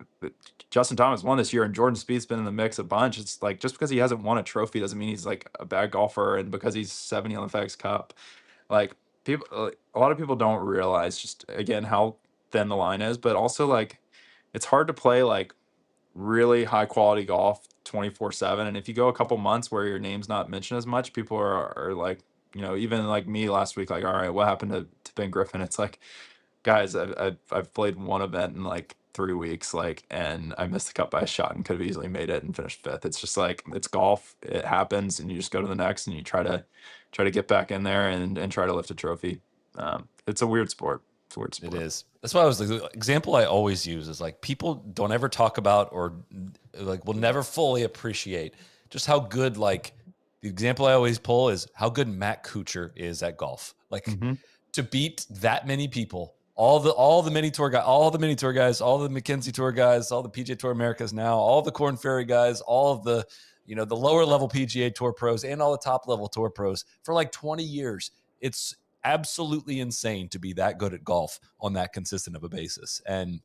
Justin Thomas won this year, and Jordan Spieth's been in the mix a bunch. It's like just because he hasn't won a trophy doesn't mean he's like a bad golfer, and because he's 70 on the FedEx Cup, like people, a lot of people don't realize just again how thin the line is, but also like it's hard to play like really high quality golf 24/7. And if you go a couple months where your name's not mentioned as much, people are like, even like me last week, like, all right, what happened to Ben Griffin? It's like, guys, I've played one event in like 3 weeks, like, and I missed the cut by a shot and could have easily made it and finished fifth. It's just like it's golf. It happens, and you just go to the next and you try to get back in there and try to lift a trophy. It's a weird sport. It's a weird It sport. is. That's why the example I always use is like people don't ever talk about or like will never fully appreciate just how good like the example I always pull is how good Matt Kuchar is at golf. Like Hmm. to beat that many people, all the mini tour guys, all the mini tour guys, all the Mackenzie Tour guys, all the PGA Tour Americas now, all the Corn Ferry guys, all of the the lower level PGA Tour pros and all the top level tour pros for like 20 years. It's absolutely insane to be that good at golf on that consistent of a basis. And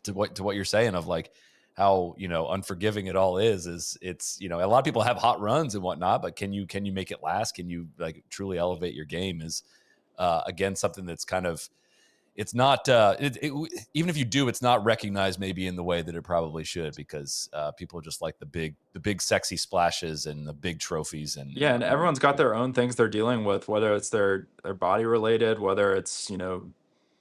to what you're saying of like how unforgiving it all is it's a lot of people have hot runs and whatnot, but can you make it last? Can you like truly elevate your game? Is again something that's kind of it's not even if you do, it's not recognized maybe in the way that it probably should, because people just like the big sexy splashes and the big trophies and Yeah, and everyone's got their own things they're dealing with, whether it's their body related, whether it's,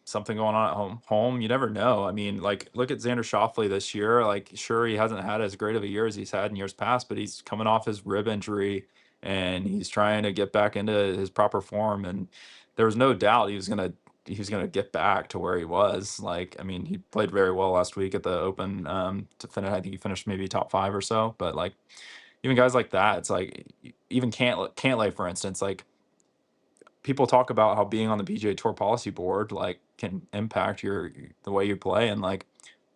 something going on at home. You never know. I mean, like look at Xander Schauffele this year. Like, sure, he hasn't had as great of a year as he's had in years past, but he's coming off his rib injury and he's trying to get back into his proper form. And there was no doubt he was gonna get back to where he was. Like, I mean, he played very well last week at the Open to finish. I think he finished maybe top five or so. But like even guys like that, it's like even Cantlay, for instance, like people talk about how being on the PGA Tour policy board like can impact the way you play, and like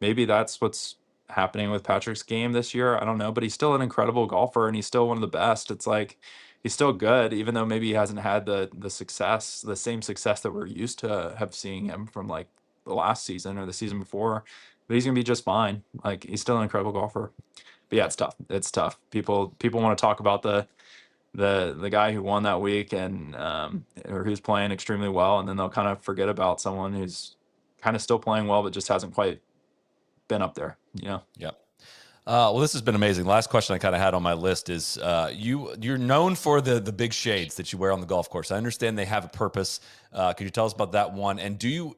maybe that's what's happening with Patrick's game this year. I don't know, but he's still an incredible golfer and he's still one of the best. It's like he's still good, even though maybe he hasn't had the same success that we're used to have seeing him from like the last season or the season before. But he's gonna be just fine. Like he's still an incredible golfer. But yeah, it's tough. It's tough. People want to talk about the guy who won that week and or who's playing extremely well, and then they'll kind of forget about someone who's kind of still playing well but just hasn't quite been up there. yeah. Well, this has been amazing. Last question I kind of had on my list is you're known for the big shades that you wear on the golf course. I understand they have a purpose. Could you tell us about that one? And do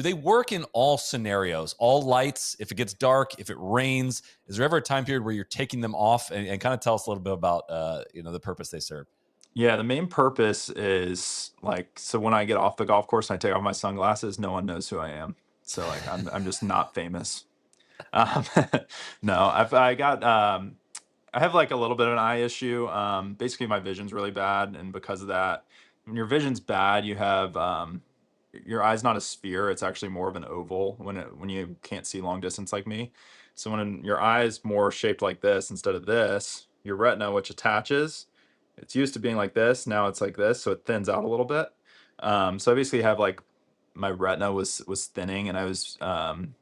they work in all scenarios, all lights? If it gets dark, if it rains, is there ever a time period where you're taking them off? And kind of tell us a little bit about the purpose they serve. Yeah, the main purpose is like so when I get off the golf course and I take off my sunglasses, no one knows who I am. So like I'm just not famous. Um, no, I have like a little bit of an eye issue. Basically my vision's really bad, and because of that, when your vision's bad, you have your eye's not a sphere; it's actually more of an oval when you can't see long distance like me. So when your eye is more shaped like this instead of this, your retina, which attaches, it's used to being like this. Now it's like this, so it thins out a little bit. So I basically have like my retina was thinning, and I was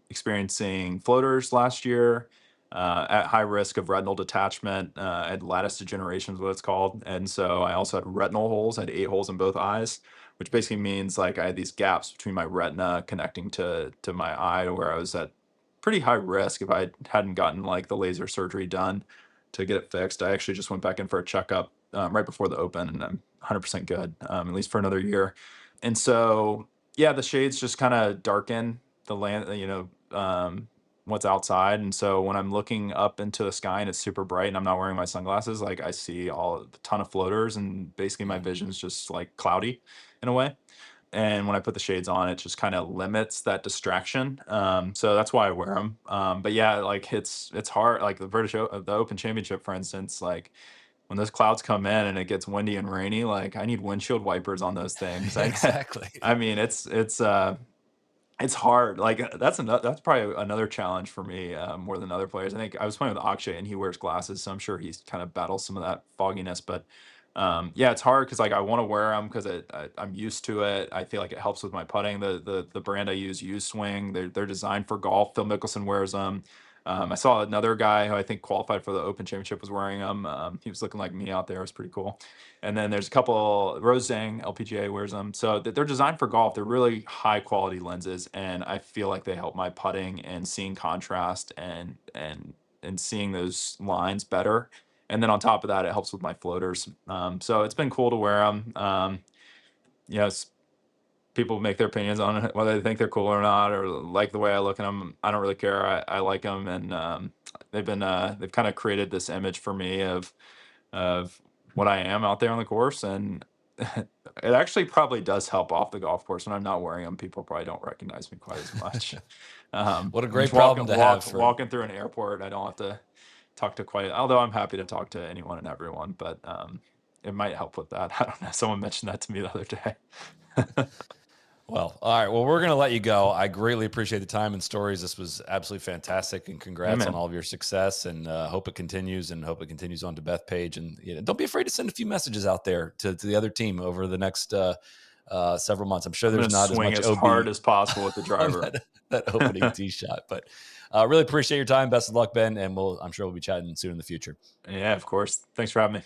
experiencing floaters last year, at high risk of retinal detachment. I had lattice degeneration is what it's called, and so I also had retinal holes. I had 8 holes in both eyes, which basically means like I had these gaps between my retina connecting to my eye, where I was at pretty high risk if I hadn't gotten like the laser surgery done to get it fixed. I actually just went back in for a checkup right before the Open, and I'm 100% good, at least for another year. And so, yeah, the shades just kind of darken the land, what's outside. And so when I'm looking up into the sky and it's super bright and I'm not wearing my sunglasses, like I see a ton of floaters, and basically my Mhm. vision's just like cloudy in a way. And when I put the shades on, it just kind of limits that distraction. So that's why I wear them. But yeah, like it's hard. Like the Open Championship, for instance, like when those clouds come in and it gets windy and rainy, like I need windshield wipers on those things. Exactly. I mean, it's hard. Like that's probably another challenge for me, more than other players. I think I was playing with Akshay and he wears glasses, so I'm sure he's kind of battles some of that fogginess. But yeah, it's hard because like I want to wear them because I'm used to it. I feel like it helps with my putting. The brand I use, Use Swing, they're designed for golf. Phil Mickelson wears them. I saw another guy who I think qualified for the Open Championship was wearing them. He was looking like me out there. It was pretty cool. And then there's a couple, Rose Zhang, LPGA wears them. So they're designed for golf. They're really high quality lenses, and I feel like they help my putting and seeing contrast and seeing those lines better. And then on top of that, it helps with my floaters. So it's been cool to wear them. Yes, people make their opinions on it, whether they think they're cool or not, or like the way I look at them. I don't really care. I like them, and they've kind of created this image for me of what I am out there on the course, and it actually probably does help off the golf course when I'm not wearing them. People probably don't recognize me quite as much. What a I'm just great problem to have for. walking through an airport. I don't have to talk to quite. Although I'm happy to talk to anyone and everyone, but it might help with that. I don't know. Someone mentioned that to me the other day. Well, all right. Well, we're going to let you go. I greatly appreciate the time and stories. This was absolutely fantastic, and Hey congrats on man, all of your success. And hope it continues, and hope it continues on to Bethpage. And don't be afraid to send a few messages out there to the other team over the next several months. I'm sure I'm there's gonna not as swing much as OB hard as possible with the on driver. that opening tee shot, but really appreciate your time. Best of luck, Ben, and I'm sure we'll be chatting soon in the future. Yeah, of course. Thanks for having me.